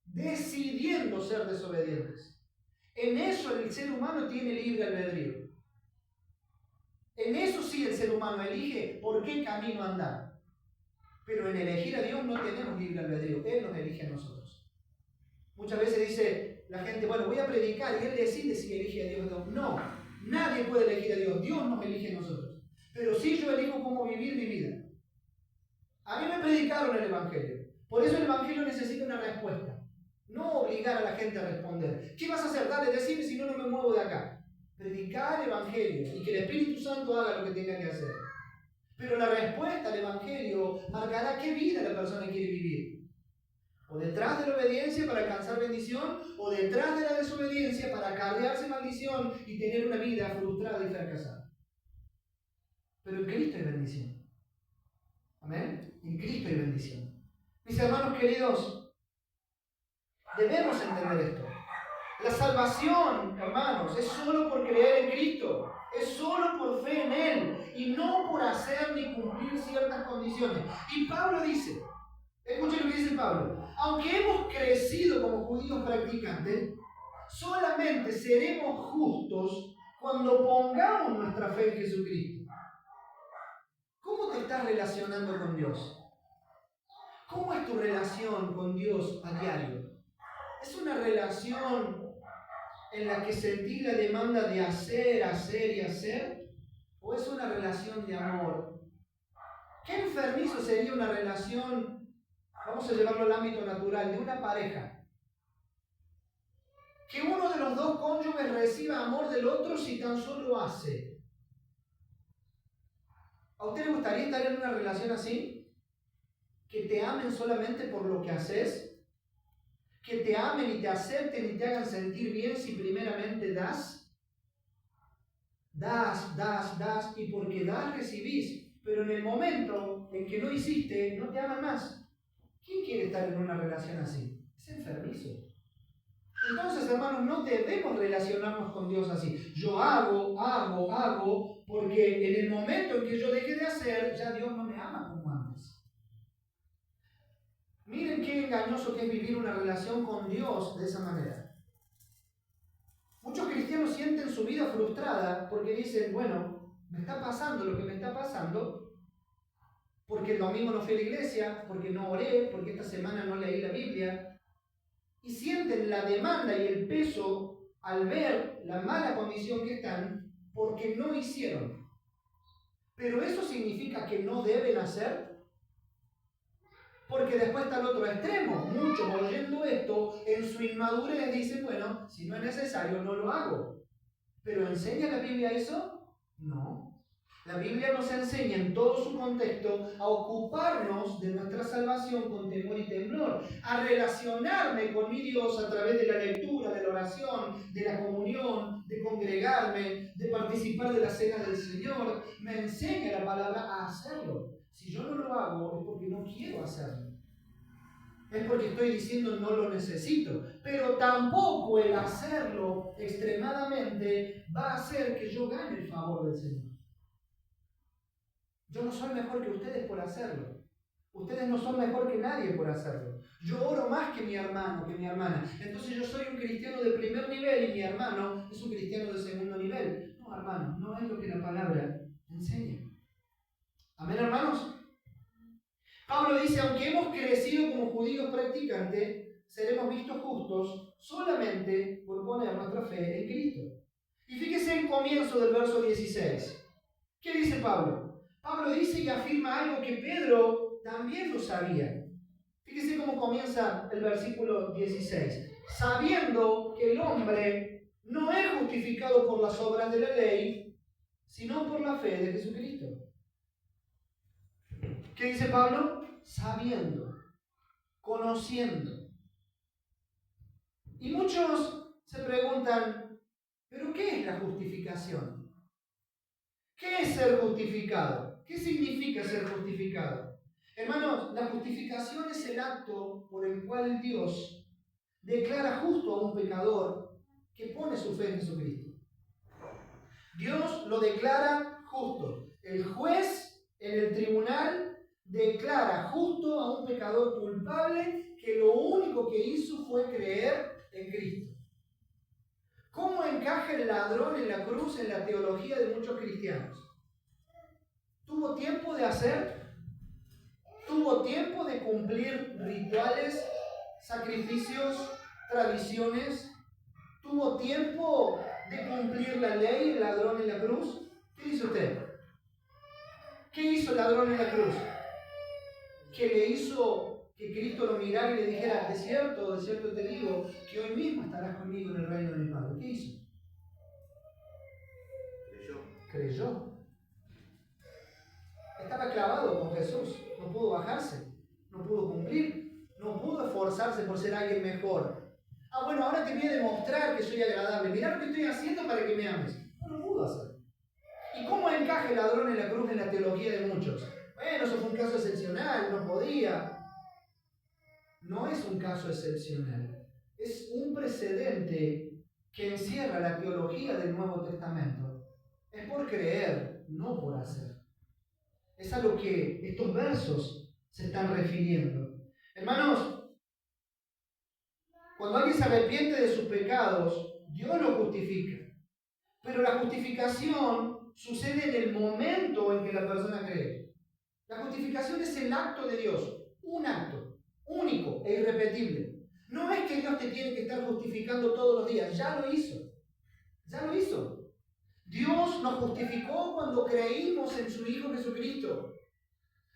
Decidiendo ser desobedientes. En eso el ser humano tiene libre albedrío. En eso sí el ser humano elige por qué camino andar. Pero en elegir a Dios no tenemos libre albedrío. Él nos elige a nosotros. Muchas veces dice la gente, bueno, voy a predicar y él decide si elige a Dios o no. No, nadie puede elegir a Dios. Dios nos elige a nosotros. Pero sí yo elijo cómo vivir mi vida. A mí me predicaron el Evangelio. Por eso el Evangelio necesita una respuesta. No obligar a la gente a responder. ¿Qué vas a hacer? Dale, decime, si no, no me muevo de acá. Predicar el Evangelio y que el Espíritu Santo haga lo que tenga que hacer. Pero la respuesta al Evangelio marcará qué vida la persona quiere vivir. O detrás de la obediencia para alcanzar bendición, o detrás de la desobediencia para acarrearse maldición y tener una vida frustrada y fracasada. Pero en Cristo hay bendición. Amén. En Cristo hay bendición. Mis hermanos queridos, debemos entender esto. La salvación, hermanos, es solo por creer en Cristo. Es solo por fe en Él. Y no por hacer ni cumplir ciertas condiciones. Y Pablo dice, escuchen lo que dice Pablo, aunque hemos crecido como judíos practicantes, solamente seremos justos cuando pongamos nuestra fe en Jesucristo. ¿Cómo te estás relacionando con Dios? ¿Cómo es tu relación con Dios a diario? ¿Es una relación en la que sentís la demanda de hacer, hacer y hacer? ¿O es una relación de amor? ¿Qué enfermizo sería una relación, vamos a llevarlo al ámbito natural, de una pareja? Que uno de los dos cónyuges reciba amor del otro si tan solo hace. ¿A usted le gustaría estar en una relación así? ¿Que te amen solamente por lo que haces? ¿Que te amen y te acepten y te hagan sentir bien si primeramente das? Das, y porque das recibís. Pero en el momento en que no hiciste, no te aman más. ¿Quién quiere estar en una relación así? Es enfermizo. Entonces, hermanos, no debemos relacionarnos con Dios así. Yo hago, porque en el momento en que yo deje de hacer, ya Dios no me ama como antes. Miren qué engañoso que es vivir una relación con Dios de esa manera. Muchos cristianos sienten su vida frustrada porque dicen, bueno, me está pasando lo que me está pasando, porque el domingo no fui a la iglesia, porque no oré, porque esta semana no leí la Biblia, y sienten la demanda y el peso al ver la mala condición que están porque no hicieron. Pero eso significa que no deben hacer, porque después está el otro extremo. Muchos oyendo esto en su inmadurez dicen, bueno, si no es necesario no lo hago. ¿Pero enseña la Biblia eso? No. La Biblia nos enseña en todo su contexto a ocuparnos de nuestra salvación con temor y temblor, a relacionarme con mi Dios a través de la lectura, de la oración, de la comunión, de congregarme, de participar de la cena del Señor. Me enseña la palabra a hacerlo. Si yo no lo hago es porque no quiero hacerlo. Es porque estoy diciendo no lo necesito. Pero tampoco el hacerlo extremadamente va a hacer que yo gane el favor del Señor. Yo no soy mejor que ustedes por hacerlo. Ustedes no son mejor que nadie por hacerlo. Yo oro más que mi hermano, que mi hermana. Entonces yo soy un cristiano de primer nivel y mi hermano es un cristiano de segundo nivel. No, hermano, no es lo que la palabra enseña. Amén, hermanos. Pablo dice, aunque hemos crecido como judíos practicantes, seremos vistos justos solamente por poner nuestra fe en Cristo. Y fíjese el comienzo del verso 16. ¿Qué dice Pablo? Pablo dice y afirma algo que Pedro también lo sabía. Fíjese cómo comienza el versículo 16. Sabiendo que el hombre no es justificado por las obras de la ley, sino por la fe de Jesucristo. ¿Qué dice Pablo? Sabiendo, conociendo. Y muchos se preguntan, ¿pero qué es la justificación? ¿Qué es ser justificado? ¿Qué significa ser justificado? Hermanos, la justificación es el acto por el cual Dios declara justo a un pecador que pone su fe en Jesucristo. Dios lo declara justo. El juez en el tribunal declara justo a un pecador culpable que lo único que hizo fue creer en Cristo. ¿Cómo encaja el ladrón en la cruz en la teología de muchos cristianos? ¿Tuvo tiempo de hacer? ¿Tuvo tiempo de cumplir rituales, sacrificios, tradiciones? ¿Tuvo tiempo de cumplir la ley, el ladrón en la cruz? ¿Qué dice usted? ¿Qué hizo el ladrón en la cruz? Que le hizo que Cristo lo mirara y le dijera, de cierto te digo, que hoy mismo estarás conmigo en el reino de mi Padre. ¿Qué hizo? Creyó. Estaba clavado con Jesús, no pudo bajarse, no pudo cumplir, no pudo esforzarse por ser alguien mejor. Bueno, ahora te voy a demostrar que soy agradable, mirá lo que estoy haciendo para que me ames. No lo pudo hacer. ¿Y cómo encaja el ladrón en la cruz en la teología de muchos? Bueno, eso fue un caso excepcional, no podía. No es un caso excepcional, es un precedente que encierra la teología del Nuevo Testamento. Es por creer, no por hacer. Es a lo que estos versos se están refiriendo. Hermanos, cuando alguien se arrepiente de sus pecados, Dios lo justifica. Pero la justificación sucede en el momento en que la persona cree. La justificación es el acto de Dios, un acto único e irrepetible. No es que Dios te tiene que estar justificando todos los días, ya lo hizo. Ya lo hizo. Dios nos justificó cuando creímos en su Hijo Jesucristo.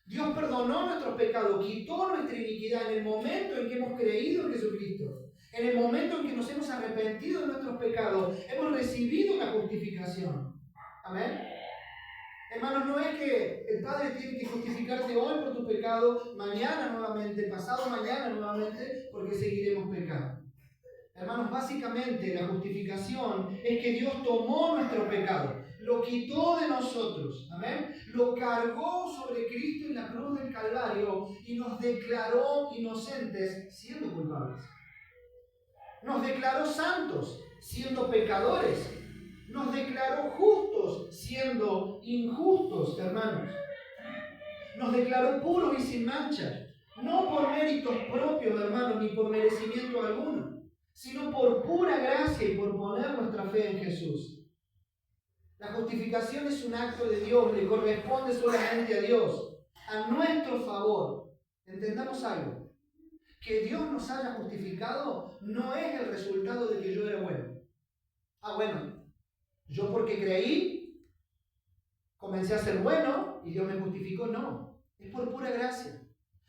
Dios perdonó nuestros pecados, quitó nuestra iniquidad en el momento en que hemos creído en Jesucristo. En el momento en que nos hemos arrepentido de nuestros pecados, hemos recibido la justificación. Amén. Hermanos, no es que el Padre tiene que justificarte hoy por tu pecado, mañana nuevamente, pasado mañana nuevamente, porque seguiremos pecando. Hermanos, básicamente la justificación es que Dios tomó nuestro pecado, lo quitó de nosotros, amén, lo cargó sobre Cristo en la cruz del Calvario y nos declaró inocentes siendo culpables. Nos declaró santos siendo pecadores. Nos declaró justos siendo injustos, hermanos. Nos declaró puros y sin mancha, no por méritos propios, hermanos, ni por merecimiento alguno, sino por pura gracia y por poner nuestra fe en Jesús. La justificación es un acto de Dios, le corresponde solamente a Dios, a nuestro favor. Entendamos algo, que Dios nos haya justificado no es el resultado de que yo era bueno. Bueno, yo porque creí, comencé a ser bueno y Dios me justificó. No, es por pura gracia.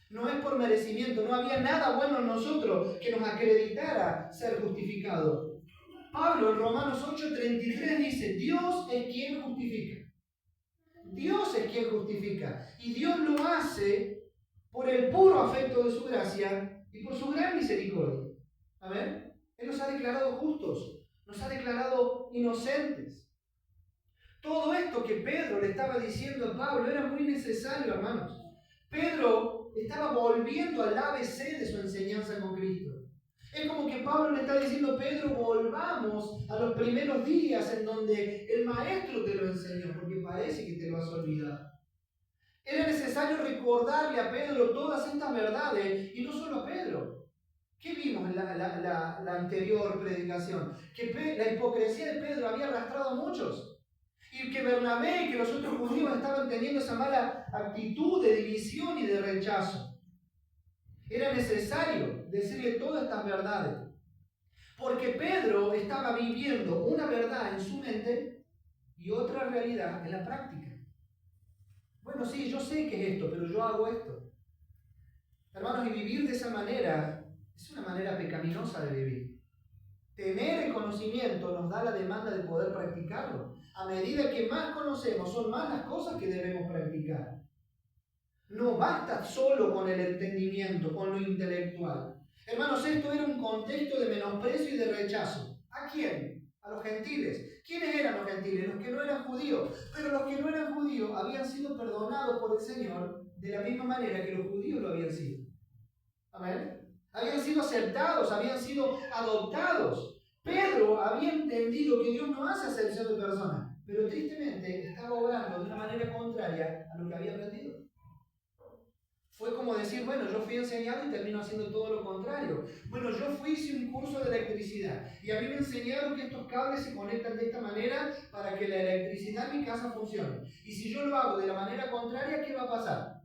No es por merecimiento, no había nada bueno en nosotros que nos acreditara ser justificado. Pablo en Romanos 8:33 dice, Dios es quien justifica. Dios es quien justifica. Y Dios lo hace por el puro afecto de su gracia y por su gran misericordia. Amén. Él nos ha declarado justos, nos ha declarado inocentes. Todo esto que Pedro le estaba diciendo a Pablo era muy necesario, hermanos. Pedro estaba volviendo al ABC de su enseñanza con Cristo. Es como que Pablo le está diciendo, Pedro, volvamos a los primeros días en donde el maestro te lo enseñó, porque parece que te lo has olvidado. Era necesario recordarle a Pedro todas estas verdades, y no solo a Pedro. ¿Qué vimos en la anterior predicación? Que la hipocresía de Pedro había arrastrado a muchos. Y que Bernabé y que los otros judíos estaban teniendo esa mala actitud de división y de rechazo. Era necesario decirle todas estas verdades. Porque Pedro estaba viviendo una verdad en su mente y otra realidad en la práctica. Bueno, sí, yo sé que es esto, pero yo hago esto. Hermanos, y vivir de esa manera es una manera pecaminosa de vivir. Tener el conocimiento nos da la demanda de poder practicarlo. A medida que más conocemos, son más las cosas que debemos practicar. No basta solo con el entendimiento, con lo intelectual. Hermanos, esto era un contexto de menosprecio y de rechazo. ¿A quién? A los gentiles. ¿Quiénes eran los gentiles? Los que no eran judíos. Pero los que no eran judíos habían sido perdonados por el Señor de la misma manera que los judíos lo habían sido. Amén. Habían sido aceptados, habían sido adoptados. Pedro había entendido que Dios no hace acepción de personas, pero tristemente estaba obrando de una manera contraria a lo que había aprendido. Fue como decir, bueno, yo fui enseñado y termino haciendo todo lo contrario. Bueno, yo hice un curso de electricidad y a mí me enseñaron que estos cables se conectan de esta manera para que la electricidad en mi casa funcione. Y si yo lo hago de la manera contraria, ¿qué va a pasar?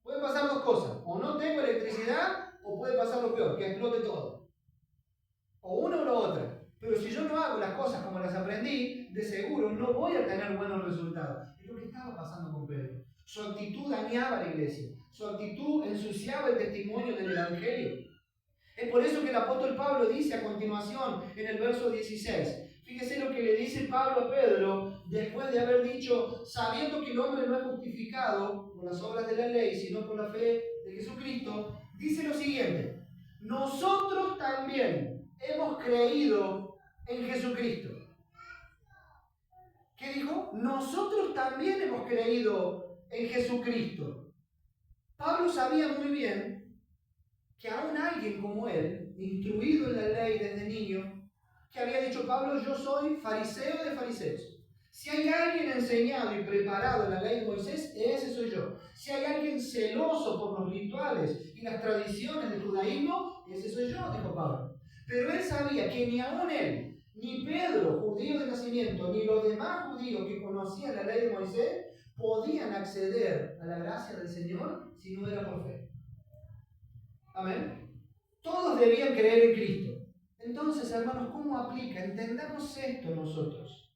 Pueden pasar dos cosas. O no tengo electricidad o puede pasar lo peor, que explote todo. O una o la otra. Pero si yo no hago las cosas como las aprendí, de seguro no voy a tener buenos resultados. Es lo que estaba pasando con Pedro. Su actitud dañaba a la iglesia. Su actitud ensuciaba el testimonio del Evangelio. Es por eso que el apóstol Pablo dice a continuación en el verso 16. Fíjese lo que le dice Pablo a Pedro después de haber dicho, sabiendo que el hombre no es justificado por las obras de la ley, sino por la fe de Jesucristo, dice lo siguiente: nosotros también hemos creído en Jesucristo. ¿Qué dijo? Nosotros también hemos creído en Jesucristo. Pablo sabía muy bien que aún alguien como él, instruido en la ley desde niño, que había dicho Pablo, yo soy fariseo de fariseos. Si hay alguien enseñado y preparado en la ley de Moisés, ese soy yo. Si hay alguien celoso por los rituales y las tradiciones del judaísmo, ese soy yo, dijo Pablo. Pero él sabía que ni aún él, ni Pedro, judío de nacimiento, ni los demás judíos que conocían la ley de Moisés, podían acceder a la gracia del Señor si no era por fe. Amén. Todos debían creer en Cristo. Entonces, hermanos, ¿cómo aplica? Entendamos esto nosotros.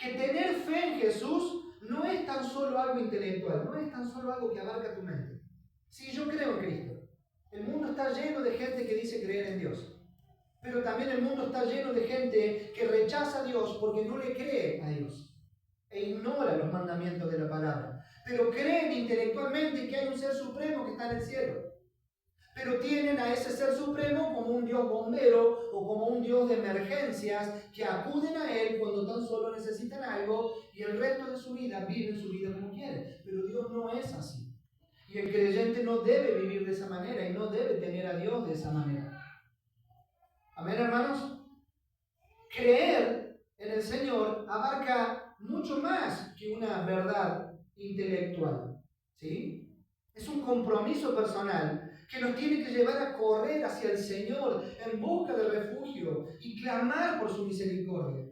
Que tener fe en Jesús no es tan solo algo intelectual, no es tan solo algo que abarca tu mente. Sí, yo creo en Cristo. El mundo está lleno de gente que dice creer en Dios. Pero también el mundo está lleno de gente que rechaza a Dios porque no le cree a Dios e ignora los mandamientos de la palabra. Pero creen intelectualmente que hay un ser supremo que está en el cielo. Pero tienen a ese ser supremo como un Dios bombero o como un Dios de emergencias que acuden a Él cuando tan solo necesitan algo y el resto de su vida viven su vida como quieren. Pero Dios no es así. Y el creyente no debe vivir de esa manera y no debe tener a Dios de esa manera. Amén, hermanos. Creer en el Señor abarca mucho más que una verdad intelectual. ¿Sí? Es un compromiso personal que nos tiene que llevar a correr hacia el Señor en busca de refugio y clamar por su misericordia.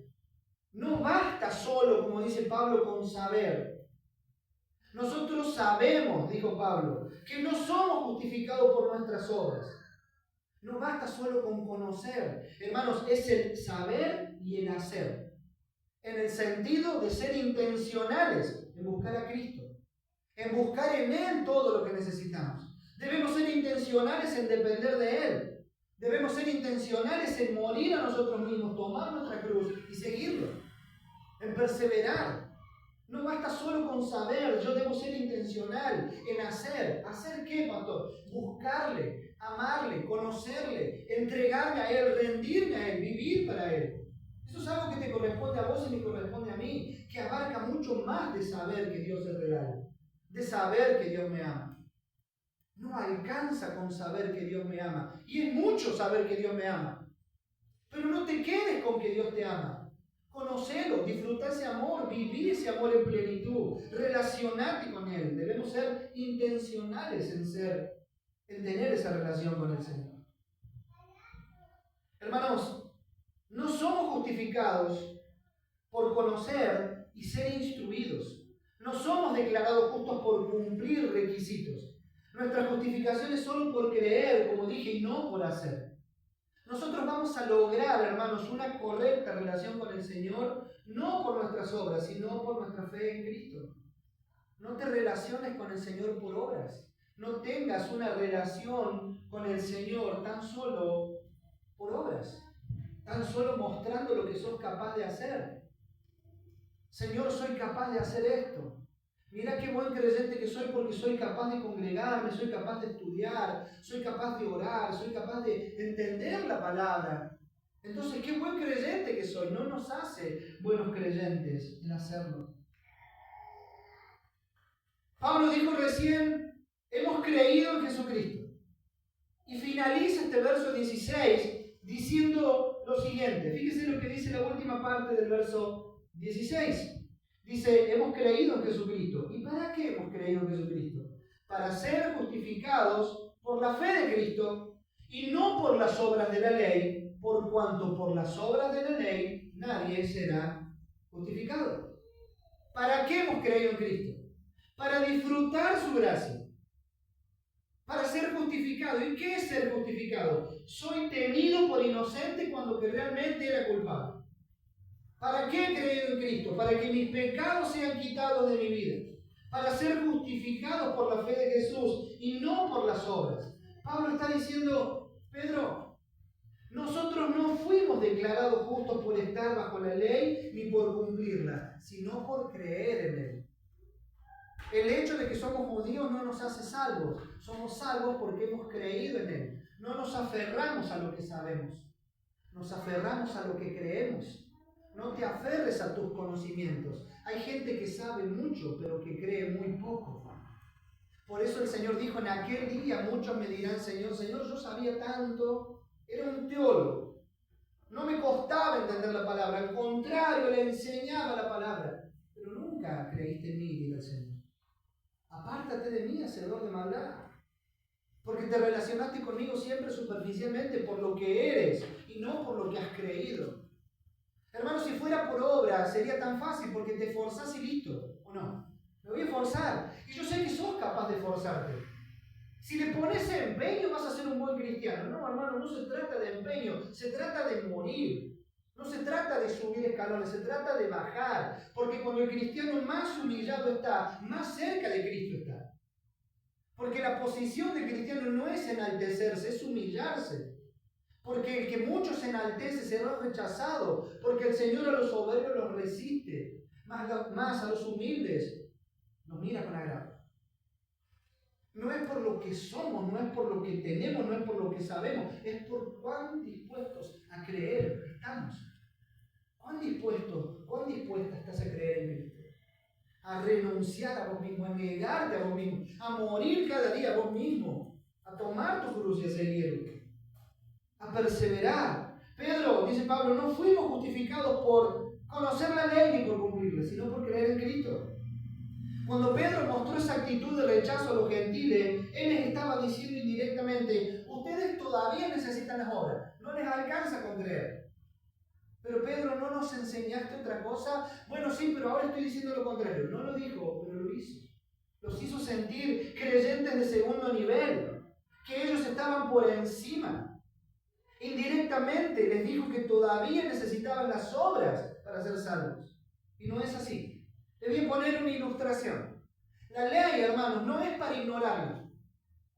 No basta solo, como dice Pablo, con saber. Nosotros sabemos, dijo Pablo, que no somos justificados por nuestras obras. No basta solo con conocer. Hermanos, es el saber y el hacer. En el sentido de ser intencionales en buscar a Cristo. En buscar en Él todo lo que necesitamos. Debemos ser intencionales en depender de Él. Debemos ser intencionales en morir a nosotros mismos, tomar nuestra cruz y seguirlo. En perseverar. No basta solo con saber, yo debo ser intencional en hacer. ¿Hacer qué, pastor? Buscarle, amarle, conocerle, entregarme a Él, rendirme a Él, vivir para Él. Eso es algo que te corresponde a vos y me corresponde a mí, que abarca mucho más de saber que Dios es real, de saber que Dios me ama. No alcanza con saber que Dios me ama. Y es mucho saber que Dios me ama. Pero no te quedes con que Dios te ama. Conocelo, disfruta ese amor, vivir ese amor en plenitud, relacionate con Él. Debemos ser intencionales en tener esa relación con el Señor. Hermanos, no somos justificados por conocer y ser instruidos. No somos declarados justos por cumplir requisitos. Nuestra justificación es solo por creer, como dije, y no por hacer. Nosotros vamos a lograr, hermanos, una correcta relación con el Señor, no por nuestras obras, sino por nuestra fe en Cristo. No te relaciones con el Señor por obras. No tengas una relación con el Señor tan solo por obras, tan solo mostrando lo que sos capaz de hacer. Señor, soy capaz de hacer esto. Mira qué buen creyente que soy porque soy capaz de congregarme, soy capaz de estudiar, soy capaz de orar, soy capaz de entender la palabra. Entonces, qué buen creyente que soy. No nos hace buenos creyentes el hacerlo. Pablo dijo recién, hemos creído en Jesucristo. Y finaliza este verso 16 diciendo lo siguiente. Fíjese lo que dice la última parte del verso 16. Dice, hemos creído en Jesucristo. ¿Y para qué hemos creído en Jesucristo? para ser justificados por la fe de Cristo y no por las obras de la ley, por cuanto por las obras de la ley nadie será justificado. ¿Para qué hemos creído en Cristo? Para disfrutar su gracia. Para ser justificado. ¿Y qué es ser justificado? Soy tenido por inocente cuando que realmente era culpable. ¿Para qué he creído en Cristo? Para que mis pecados sean quitados de mi vida. Para ser justificados por la fe de Jesús y no por las obras. Pablo está diciendo, Pedro, nosotros no fuimos declarados justos por estar bajo la ley ni por cumplirla, sino por creer en Él. El hecho de que somos judíos no nos hace salvos. Somos salvos porque hemos creído en Él. No nos aferramos a lo que sabemos. Nos aferramos a lo que creemos. No te aferres a tus conocimientos. Hay gente que sabe mucho, pero que cree muy poco. Por eso el Señor dijo, en aquel día muchos me dirán, Señor, Señor, yo sabía tanto. Era un teólogo. No me costaba entender la palabra. Al contrario, le enseñaba la palabra. Pero nunca creíste en mí, dijo el Señor. Apártate de mí, hacedor de maldad. Porque te relacionaste conmigo siempre superficialmente por lo que eres y no por lo que has creído. Hermano, si fuera por obra sería tan fácil porque te forzás y listo, ¿o no? Me voy a forzar. Y yo sé que sos capaz de forzarte. Si le pones empeño vas a ser un buen cristiano. No, hermano, no se trata de empeño, se trata de morir. No se trata de subir escalones, se trata de bajar. Porque cuando el cristiano más humillado está, más cerca de Cristo está. Porque la posición del cristiano no es enaltecerse, es humillarse. Porque el que muchos enaltece será rechazado. Porque el Señor a los soberbios los resiste. Más a los humildes los mira con agrado. No es por lo que somos, no es por lo que tenemos, no es por lo que sabemos. Es por cuán dispuestos a creer estamos. ¿Cuán dispuesta estás a creer en Cristo? A renunciar a vos mismo, a negarte a vos mismo, a morir cada día a vos mismo, a tomar tu cruz y a seguirlo, a perseverar. Pedro, dice Pablo, no fuimos justificados por conocer la ley ni por cumplirla, sino por creer en Cristo. Cuando Pedro mostró esa actitud de rechazo a los gentiles, él les estaba diciendo indirectamente, ustedes todavía necesitan las obras, no les alcanza con creer. Pero Pedro, ¿no nos enseñaste otra cosa? Bueno, sí, pero ahora estoy diciendo lo contrario. No lo dijo, pero lo hizo. Los hizo sentir creyentes de segundo nivel, que ellos estaban por encima. Indirectamente les dijo que todavía necesitaban las obras para ser salvos. Y no es así. Les voy a poner una ilustración. La ley, hermanos, no es para ignorarla.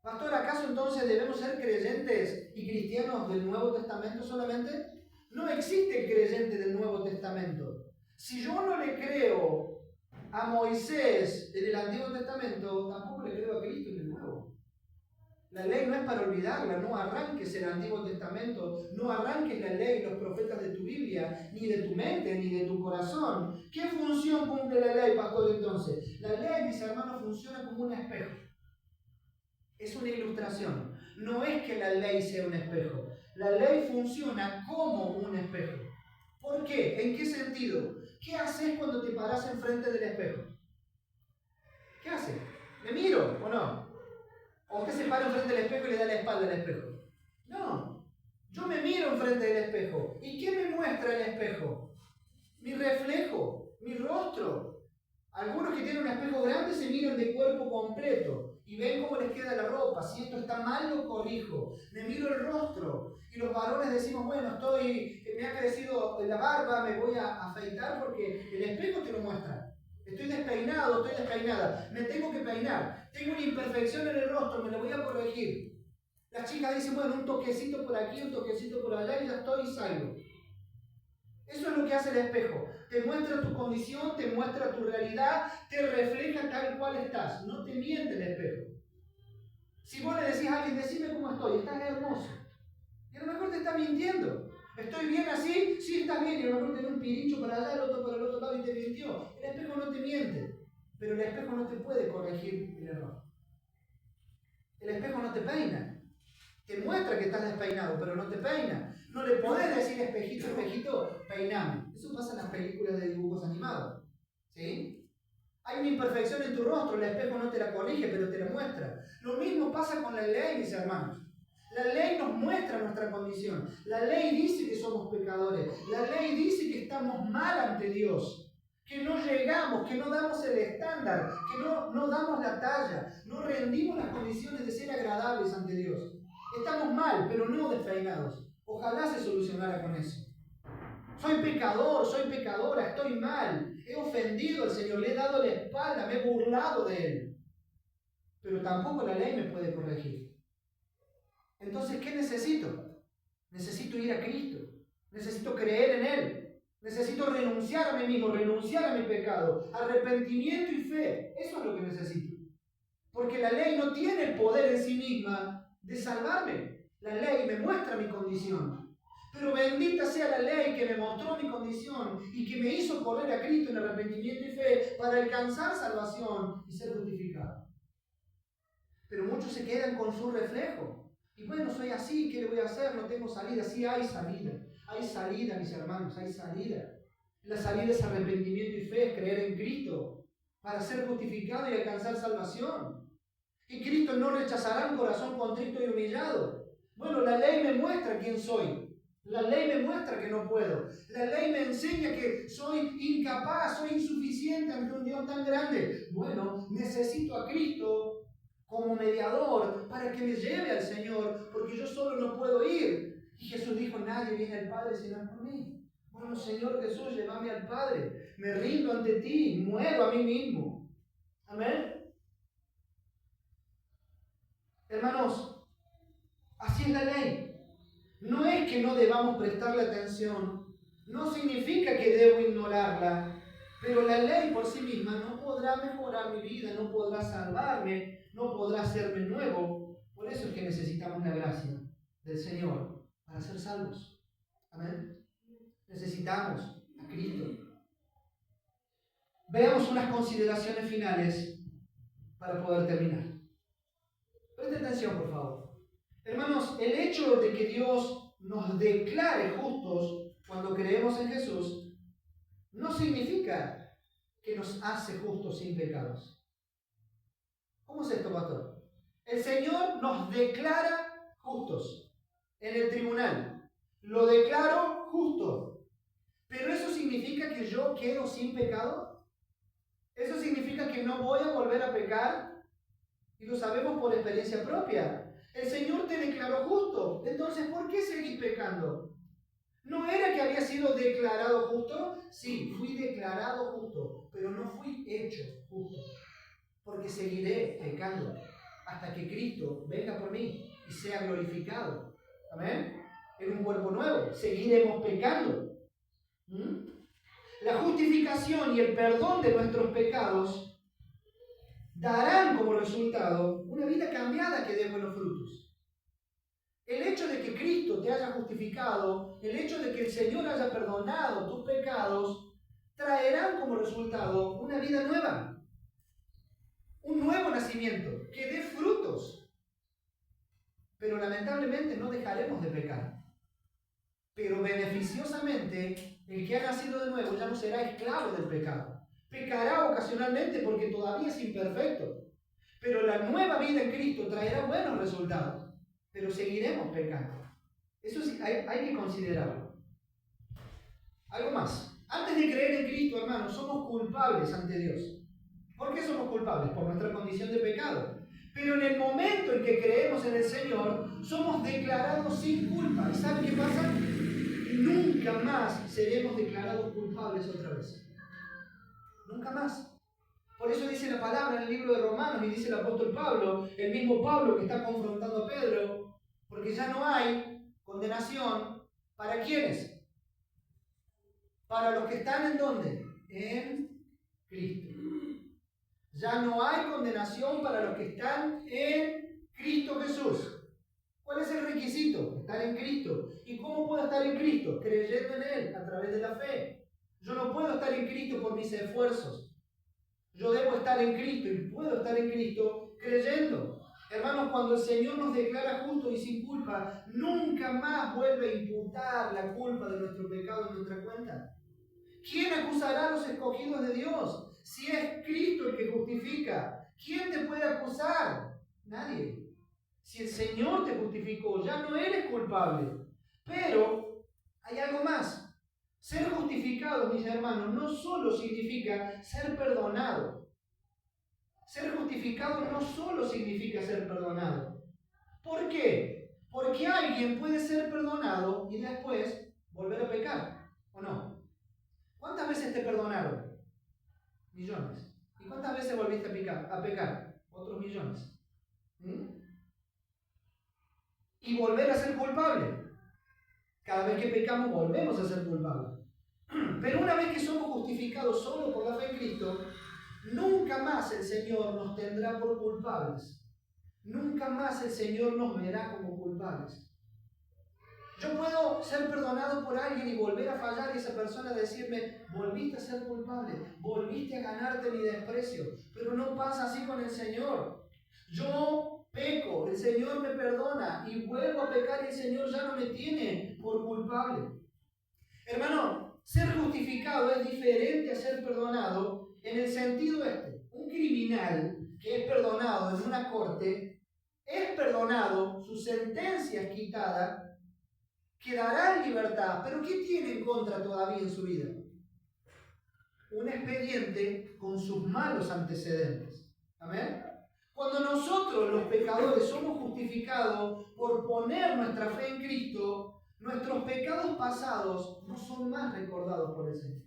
Pastor, ¿acaso entonces debemos ser creyentes y cristianos del Nuevo Testamento solamente? No existe el creyente del Nuevo Testamento. Si yo no le creo a Moisés en el Antiguo Testamento, tampoco le creo a Cristo en el Nuevo. La ley no es para olvidarla, no arranques el Antiguo Testamento, no arranques la ley y los profetas de tu Biblia, ni de tu mente, ni de tu corazón. ¿Qué función cumple la ley, pastor, entonces? La ley, mis hermanos, funciona como un espejo. Es una ilustración. No es que la ley sea un espejo. La ley funciona como un espejo. ¿Por qué? ¿En qué sentido? ¿Qué haces cuando te paras enfrente del espejo? ¿Qué haces? ¿Me miro o no? ¿O usted se para enfrente del espejo y le da la espalda al espejo? No. Yo me miro enfrente del espejo. ¿Y qué me muestra el espejo? Mi reflejo, mi rostro. Algunos que tienen un espejo grande se miran de cuerpo completo y ven cómo les queda la ropa. Si esto está mal, lo corrijo. Me miro el rostro. Y los varones decimos, bueno, me ha crecido la barba, me voy a afeitar porque el espejo te lo muestra. Estoy despeinado, estoy despeinada. Me tengo que peinar. Tengo una imperfección en el rostro, me lo voy a corregir. Las chicas dicen, bueno, un toquecito por aquí, un toquecito por allá y ya estoy salvo. Eso es lo que hace el espejo. Te muestra tu condición, te muestra tu realidad, te refleja tal cual estás. No te miente el espejo. Si vos le decís a alguien, decime cómo estoy, estás hermoso. Y a lo mejor te está mintiendo. ¿Estoy bien así? Sí, estás bien. Y a lo mejor tenés un pirincho para allá, el otro para el otro lado y te mintió. El espejo no te miente. Pero el espejo no te puede corregir el error. El espejo no te peina. Te muestra que estás despeinado, pero no te peina. No le podés decir, espejito, espejito, peiname. Eso pasa en las películas de dibujos animados. ¿Sí? Hay una imperfección en tu rostro, el espejo no te la corrige, pero te la muestra. Lo mismo pasa con la ley, mis hermanos. La ley nos muestra nuestra condición. La ley dice que somos pecadores. La ley dice que estamos mal ante Dios. Que no llegamos, que no damos el estándar, que no damos la talla, no rendimos las condiciones de ser agradables ante Dios. Estamos mal, pero no despeinados. Ojalá se solucionara con eso. Soy pecador, soy pecadora, estoy mal. He ofendido al Señor, le he dado la espalda, me he burlado de Él. Pero tampoco la ley me puede corregir. Entonces, ¿qué necesito? Necesito ir a Cristo. Necesito creer en Él. Necesito renunciar a mí mismo, renunciar a mi pecado. Arrepentimiento y fe. Eso es lo que necesito. Porque la ley no tiene el poder en sí misma de salvarme. La ley me muestra mi condición. Pero bendita sea la ley que me mostró mi condición y que me hizo correr a Cristo en arrepentimiento y fe para alcanzar salvación y ser justificado. Pero muchos se quedan con su reflejo. Y bueno, soy así, ¿qué le voy a hacer? No tengo salida. Sí, hay salida. Hay salida, mis hermanos, hay salida. La salida es arrepentimiento y fe, es creer en Cristo para ser justificado y alcanzar salvación. Y Cristo no rechazará un corazón contrito y humillado. Bueno, la ley me muestra quién soy. La ley me muestra que no puedo. La ley me enseña que soy incapaz, soy insuficiente ante un Dios tan grande. Bueno, necesito a Cristo como mediador para que me lleve al Señor, porque yo solo no puedo ir. Y Jesús dijo, nadie viene al Padre si no es por mí. Bueno, Señor Jesús, llévame al Padre. Me rindo ante ti, muero a mí mismo. Amén. Hermanos, así es la ley. No es que no debamos prestarle atención, no significa que debo ignorarla, pero la ley por sí misma no podrá mejorar mi vida, no podrá salvarme, no podrá hacerme nuevo. Por eso es que necesitamos la gracia del Señor para ser salvos. Amén. Necesitamos a Cristo. Veamos unas consideraciones finales para poder terminar. Preste atención, por favor. Hermanos, el hecho de que Dios nos declare justos cuando creemos en Jesús no significa que nos hace justos sin pecados. ¿Cómo es esto, pastor? El Señor nos declara justos en el tribunal. Lo declaro justo. ¿Pero eso significa que yo quedo sin pecado? ¿Eso significa que no voy a volver a pecar? Y lo sabemos por experiencia propia. El Señor te declaró justo. Entonces, ¿por qué seguir pecando? ¿No era que había sido declarado justo? Sí, fui declarado justo, pero no fui hecho justo. Porque seguiré pecando hasta que Cristo venga por mí y sea glorificado. Amén. En un cuerpo nuevo. Seguiremos pecando. La justificación y el perdón de nuestros pecados darán como resultado una vida cambiada que dé buenos frutos. El hecho de que Cristo te haya justificado, el hecho de que el Señor haya perdonado tus pecados, traerán como resultado una vida nueva, un nuevo nacimiento que dé frutos. Pero lamentablemente no dejaremos de pecar. Pero beneficiosamente, el que ha nacido de nuevo ya no será esclavo del pecado. Pecará ocasionalmente porque todavía es imperfecto. Pero la nueva vida en Cristo traerá buenos resultados. Pero seguiremos pecando. Eso sí, hay que considerarlo. Algo más. Antes de creer en Cristo, hermanos, somos culpables ante Dios. ¿Por qué somos culpables? Por nuestra condición de pecado. Pero en el momento en que creemos en el Señor, somos declarados sin culpa. ¿Y saben qué pasa? Nunca más seremos declarados culpables otra vez. Nunca más. Por eso dice la palabra en el libro de Romanos y dice el apóstol Pablo, el mismo Pablo que está confrontando a Pedro, porque ya no hay condenación. ¿Para quiénes? Para los que están ¿en dónde? En Cristo. Ya no hay condenación para los que están en Cristo Jesús. ¿Cuál es el requisito? Estar en Cristo. ¿Y cómo puedo estar en Cristo? Creyendo en Él, a través de la fe. Yo no puedo estar en Cristo por mis esfuerzos. Yo debo estar en Cristo y puedo estar en Cristo creyendo. Hermanos, cuando el Señor nos declara justos y sin culpa, nunca más vuelve a imputar la culpa de nuestro pecado en nuestra cuenta. ¿Quién acusará a los escogidos de Dios? Si es Cristo el que justifica, ¿quién te puede acusar? Nadie. Si el Señor te justificó, ya no eres culpable. Pero hay algo más. Ser justificado, mis hermanos, no solo significa ser perdonado. Ser justificado no solo significa ser perdonado. ¿Por qué? Porque alguien puede ser perdonado y después volver a pecar, ¿o no? ¿Cuántas veces te perdonaron? Millones. ¿Y cuántas veces volviste a pecar? Otros millones. Y volver a ser culpable. Cada vez que pecamos volvemos a ser culpables. Pero una vez que somos justificados solo por la fe en Cristo, nunca más el Señor nos tendrá por culpables. Nunca más el Señor nos verá como culpables. Yo puedo ser perdonado por alguien y volver a fallar y esa persona decirme, volviste a ser culpable, volviste a ganarte mi desprecio. Pero no pasa así con el Señor. Yo peco, el Señor me perdona y vuelvo a pecar y el Señor ya no me tiene por culpable. Hermano, ser justificado es diferente a ser perdonado en el sentido este. Un criminal que es perdonado en una corte es perdonado, su sentencia es quitada, quedará en libertad, pero ¿qué tiene en contra todavía en su vida? Un expediente con sus malos antecedentes. ¿Amén? Cuando nosotros los pecadores somos justificados por poner nuestra fe en Cristo, nuestros pecados pasados no son más recordados por el Señor.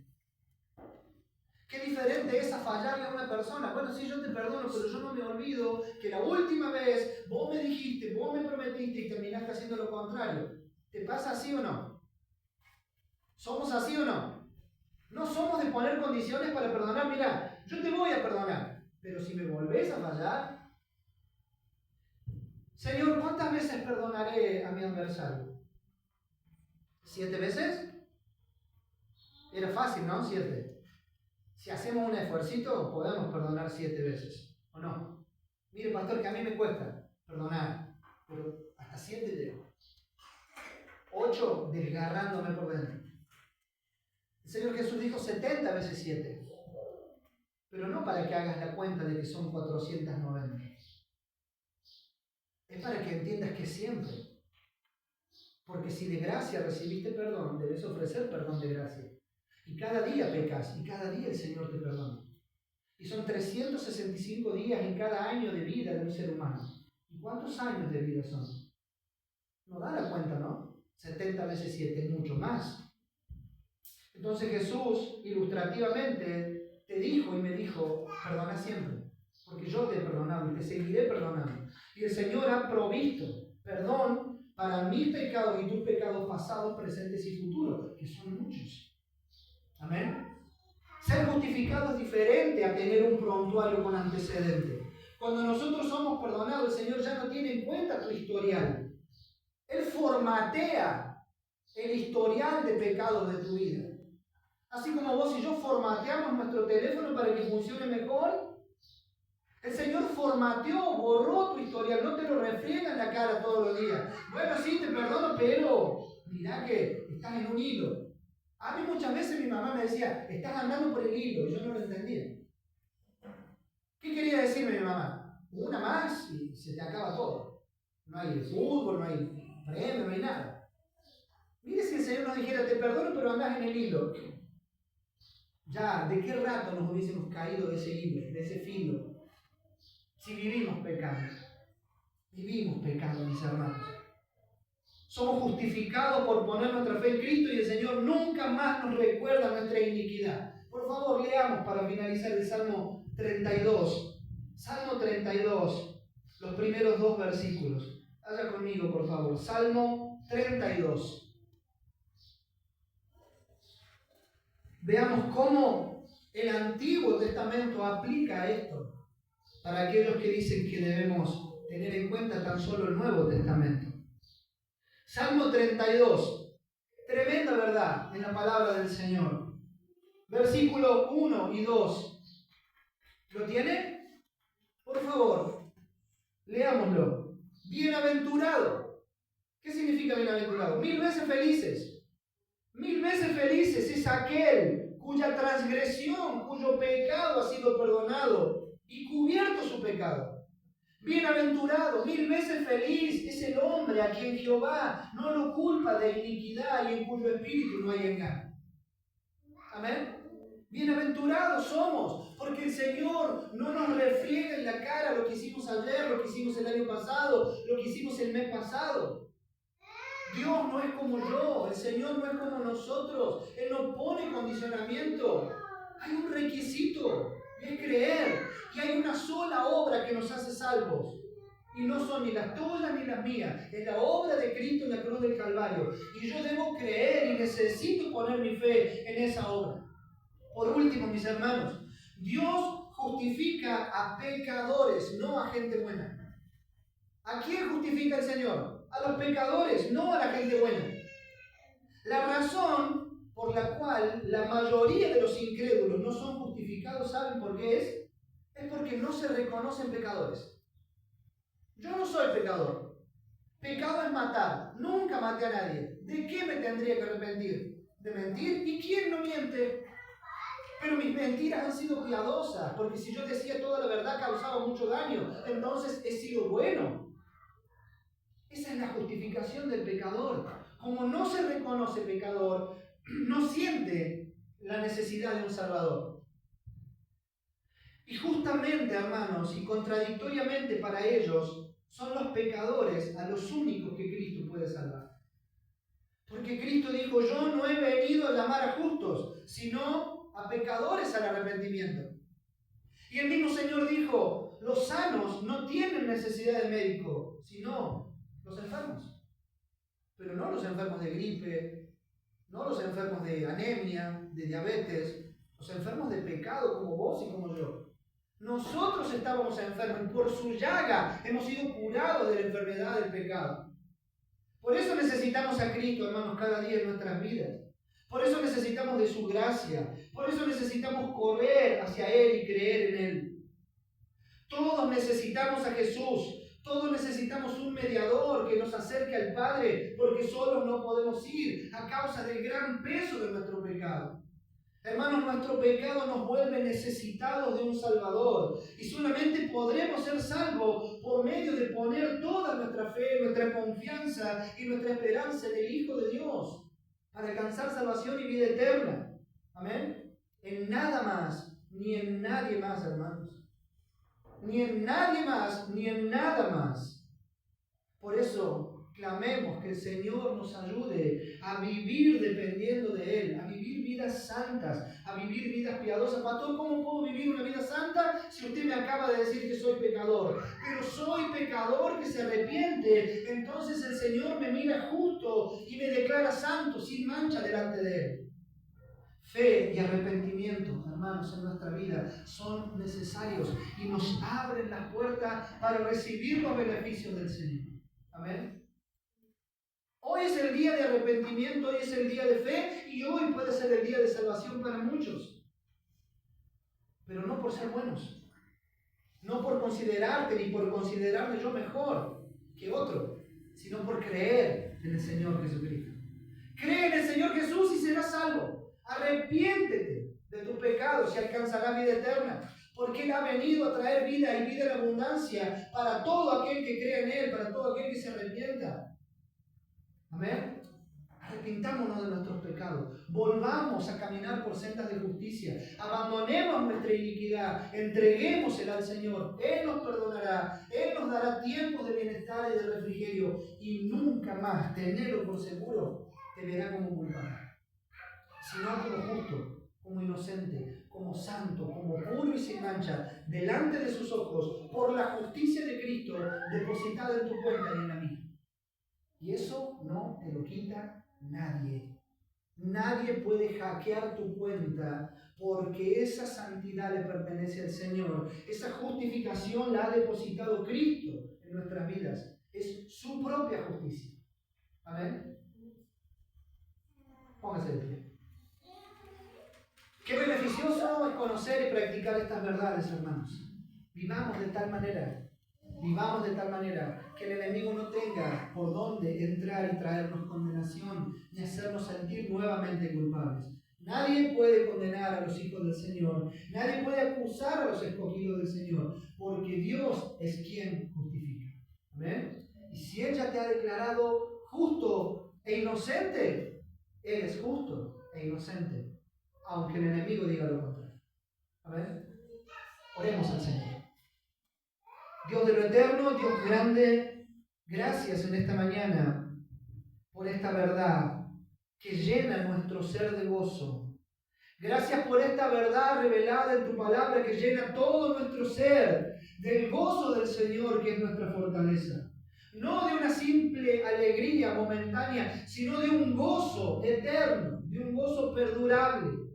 Qué diferente es a fallarle a una persona. Bueno, sí, yo te perdono, pero yo no me olvido que la última vez vos me dijiste, vos me prometiste y terminaste haciendo lo contrario. ¿Te pasa así o no? ¿Somos así o no? No somos de poner condiciones para perdonar. Mira, yo te voy a perdonar, pero si me volvés a fallar, Señor, ¿cuántas veces perdonaré a mi adversario? ¿7 veces? Era fácil, ¿no? 7. Si hacemos un esfuercito, podemos perdonar 7 veces, ¿o no? Mire, pastor, que a mí me cuesta perdonar, pero hasta 7 llego. 8 desgarrándome por dentro. El Señor Jesús dijo 70 veces 7. Pero no para que hagas la cuenta de que son 490. Es para que entiendas que siempre. Porque si de gracia recibiste perdón, debes ofrecer perdón de gracia. Y cada día pecas, y cada día el Señor te perdona. Y son 365 días en cada año de vida de un ser humano. ¿Y cuántos años de vida son? No da la cuenta, ¿no? 70 veces 7 es mucho más. Entonces Jesús, ilustrativamente, te dijo y me dijo, perdona siempre, porque yo te he perdonado y te seguiré perdonando. Y el Señor ha provisto perdón para mis pecados y tus pecados pasados, presentes y futuros, que son muchos. Amén. Ser justificado es diferente a tener un prontuario con antecedente. Cuando nosotros somos perdonados, el Señor ya no tiene en cuenta tu historial. Él formatea el historial de pecados de tu vida. Así como vos y yo formateamos nuestro teléfono para que funcione mejor, el Señor formateó, borró tu historial, no te lo refriega en la cara todos los días. Bueno, sí, te perdono, pero mirá que estás en un hilo. A mí muchas veces mi mamá me decía, estás andando por el hilo, y yo no lo entendía. ¿Qué quería decirme mi mamá? Una más y se te acaba todo. No hay fútbol, no hay premio, no hay nada. Mire si el Señor nos dijera, te perdono, pero andás en el hilo. Ya, ¿de qué rato nos hubiésemos caído de ese hilo, de ese filo? Si vivimos pecando. Vivimos pecando, mis hermanos. Somos justificados por poner nuestra fe en Cristo y el Señor nunca más nos recuerda nuestra iniquidad. Por favor, leamos para finalizar el Salmo 32. Salmo 32, los primeros 2 versículos. Vaya conmigo, por favor. Salmo 32. Veamos cómo el Antiguo Testamento aplica esto para aquellos que dicen que debemos tener en cuenta tan solo el Nuevo Testamento. Salmo 32, tremenda verdad en la palabra del Señor. Versículo 1 y 2. ¿Lo tiene? Por favor, leámoslo. Bienaventurado. ¿Qué significa bienaventurado? 1000 veces felices. 1000 veces felices es aquel cuya transgresión, cuyo pecado ha sido perdonado y cubierto su pecado. Bienaventurado, 1000 veces feliz es el hombre a quien Jehová no lo culpa de iniquidad y en cuyo espíritu no hay engaño. Amén. Bienaventurados somos, porque el Señor no nos refriega en la cara lo que hicimos ayer, lo que hicimos el año pasado, lo que hicimos el mes pasado. Dios no es como yo, el Señor no es como nosotros, Él no pone condicionamiento. Hay un requisito, y es creer, y hay una sola obra que nos hace salvos. Y no son ni las tuyas ni las mías, es la obra de Cristo en la cruz del Calvario. Y yo debo creer y necesito poner mi fe en esa obra. Por último, mis hermanos, Dios justifica a pecadores, no a gente buena. ¿A quién justifica el Señor? A los pecadores, no a la gente buena. La razón por la cual la mayoría de los incrédulos no son justificados, ¿saben por qué es? Es porque no se reconocen pecadores. Yo no soy pecador. Pecado es matar. Nunca maté a nadie. ¿De qué me tendría que arrepentir? ¿De mentir? ¿Y quién no miente? Pero mis mentiras han sido piadosas, porque si yo decía toda la verdad causaba mucho daño, entonces he sido bueno. Esa es la justificación del pecador. Como no se reconoce pecador, no siente la necesidad de un Salvador. Y justamente, hermanos, y contradictoriamente para ellos, son los pecadores a los únicos que Cristo puede salvar. Porque Cristo dijo, yo no he venido a llamar a justos, sino a pecadores al arrepentimiento. Y el mismo Señor dijo, los sanos no tienen necesidad de médico, sino los enfermos. Pero no los enfermos de gripe, no los enfermos de anemia, de diabetes, los enfermos de pecado como vos y como yo. Nosotros estábamos enfermos y por su llaga hemos sido curados de la enfermedad del pecado. Por eso necesitamos a Cristo, hermanos, cada día en nuestras vidas. Por eso necesitamos de su gracia. Por eso necesitamos correr hacia Él y creer en Él. Todos necesitamos a Jesús. Todos necesitamos un mediador que nos acerque al Padre, porque solos no podemos ir a causa del gran peso de nuestro pecado. Hermanos, nuestro pecado nos vuelve necesitados de un Salvador y solamente podremos ser salvos por medio de poner toda nuestra fe, nuestra confianza y nuestra esperanza en el Hijo de Dios para alcanzar salvación y vida eterna. Amén. En nada más, ni en nadie más, hermanos. Ni en nadie más, ni en nada más. Por eso clamemos que el Señor nos ayude a vivir dependiendo de Él, a vivir vidas santas, a vivir vidas piadosas. Pastor, ¿cómo puedo vivir una vida santa si usted me acaba de decir que soy pecador? Pero soy pecador que se arrepiente. Entonces el Señor me mira justo y me declara santo, sin mancha delante de Él. Fe y arrepentimiento, hermanos, en nuestra vida son necesarios y nos abren las puertas para recibir los beneficios del Señor. Amén. Hoy es el día de arrepentimiento, hoy es el día de fe y hoy puede ser el día de salvación para muchos. Pero no por ser buenos, no por considerarte ni por considerarme yo mejor que otro, sino por creer en el Señor Jesucristo. Cree en el Señor Jesús y serás salvo. Arrepiéntete de tus pecados y alcanzarás vida eterna. Porque Él ha venido a traer vida y vida en abundancia para todo aquel que crea en Él, para todo aquel que se arrepienta. Amén. Arrepintámonos de nuestros pecados. Volvamos a caminar por sendas de justicia. Abandonemos nuestra iniquidad. Entreguémosela al Señor. Él nos perdonará. Él nos dará tiempos de bienestar y de refrigerio. Y nunca más, tenerlo por seguro, te verá como culpable, sino como justo, como inocente, como santo, como puro y sin mancha, delante de sus ojos, por la justicia de Cristo depositada en tu cuenta y en la mía. Y eso no te lo quita nadie. Nadie puede hackear tu cuenta porque esa santidad le pertenece al Señor. Esa justificación la ha depositado Cristo en nuestras vidas. Es su propia justicia. Amén. Póngase de pie. Qué beneficioso es conocer y practicar estas verdades, hermanos. Vivamos de tal manera que el enemigo no tenga por dónde entrar y traernos condenación, ni hacernos sentir nuevamente culpables. Nadie puede condenar a los hijos del Señor. Nadie puede acusar a los escogidos del Señor, porque Dios es quien justifica. ¿Amén? Y si Él ya te ha declarado justo e inocente, Él es justo e inocente, aunque el enemigo diga lo contrario. ¿Amén? Oremos al Señor. Dios de lo eterno, Dios grande, gracias en esta mañana por esta verdad que llena nuestro ser de gozo. Gracias por esta verdad revelada en tu palabra que llena todo nuestro ser del gozo del Señor, que es nuestra fortaleza. No de una simple alegría momentánea, sino de un gozo eterno, de un gozo perdurable.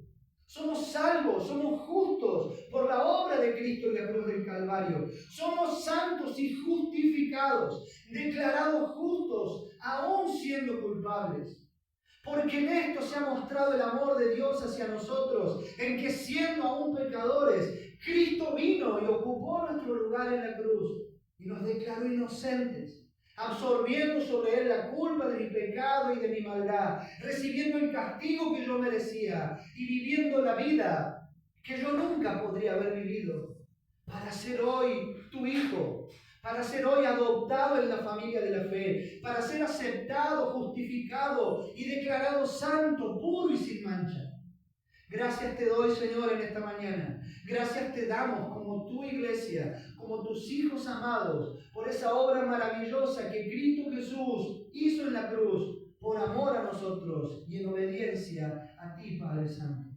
Somos salvos, somos justos por la obra de Cristo en la cruz del Calvario. Somos santos y justificados, declarados justos, aún siendo culpables. Porque en esto se ha mostrado el amor de Dios hacia nosotros, en que siendo aún pecadores, Cristo vino y ocupó nuestro lugar en la cruz y nos declaró inocentes, absorbiendo sobre Él la culpa de mi pecado y de mi maldad, recibiendo el castigo que yo merecía y viviendo la vida que yo nunca podría haber vivido, para ser hoy tu hijo, para ser hoy adoptado en la familia de la fe, para ser aceptado, justificado y declarado santo, puro y sin mancha. Gracias te doy, Señor, en esta mañana. Gracias te damos como tu iglesia, como tus hijos amados, por esa obra maravillosa que Cristo Jesús hizo en la cruz, por amor a nosotros y en obediencia a ti, Padre Santo.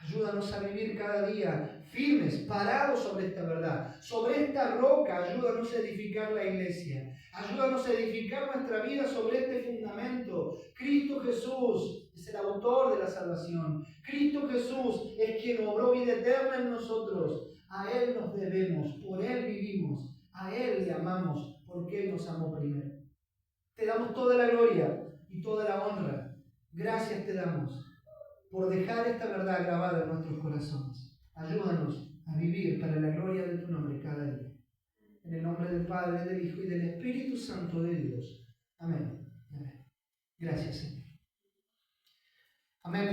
Ayúdanos a vivir cada día firmes, parados sobre esta verdad, sobre esta roca. Ayúdanos a edificar la iglesia. Ayúdanos a edificar nuestra vida sobre este fundamento. Cristo Jesús es el autor de la salvación. Cristo Jesús es quien obró vida eterna en nosotros. A Él nos debemos, por Él vivimos, a Él le amamos, porque Él nos amó primero. Te damos toda la gloria y toda la honra. Gracias te damos por dejar esta verdad grabada en nuestros corazones. Ayúdanos a vivir para la gloria de tu nombre cada día. En el nombre del Padre, del Hijo y del Espíritu Santo de Dios. Amén. Amén. Gracias, Señor. Amén.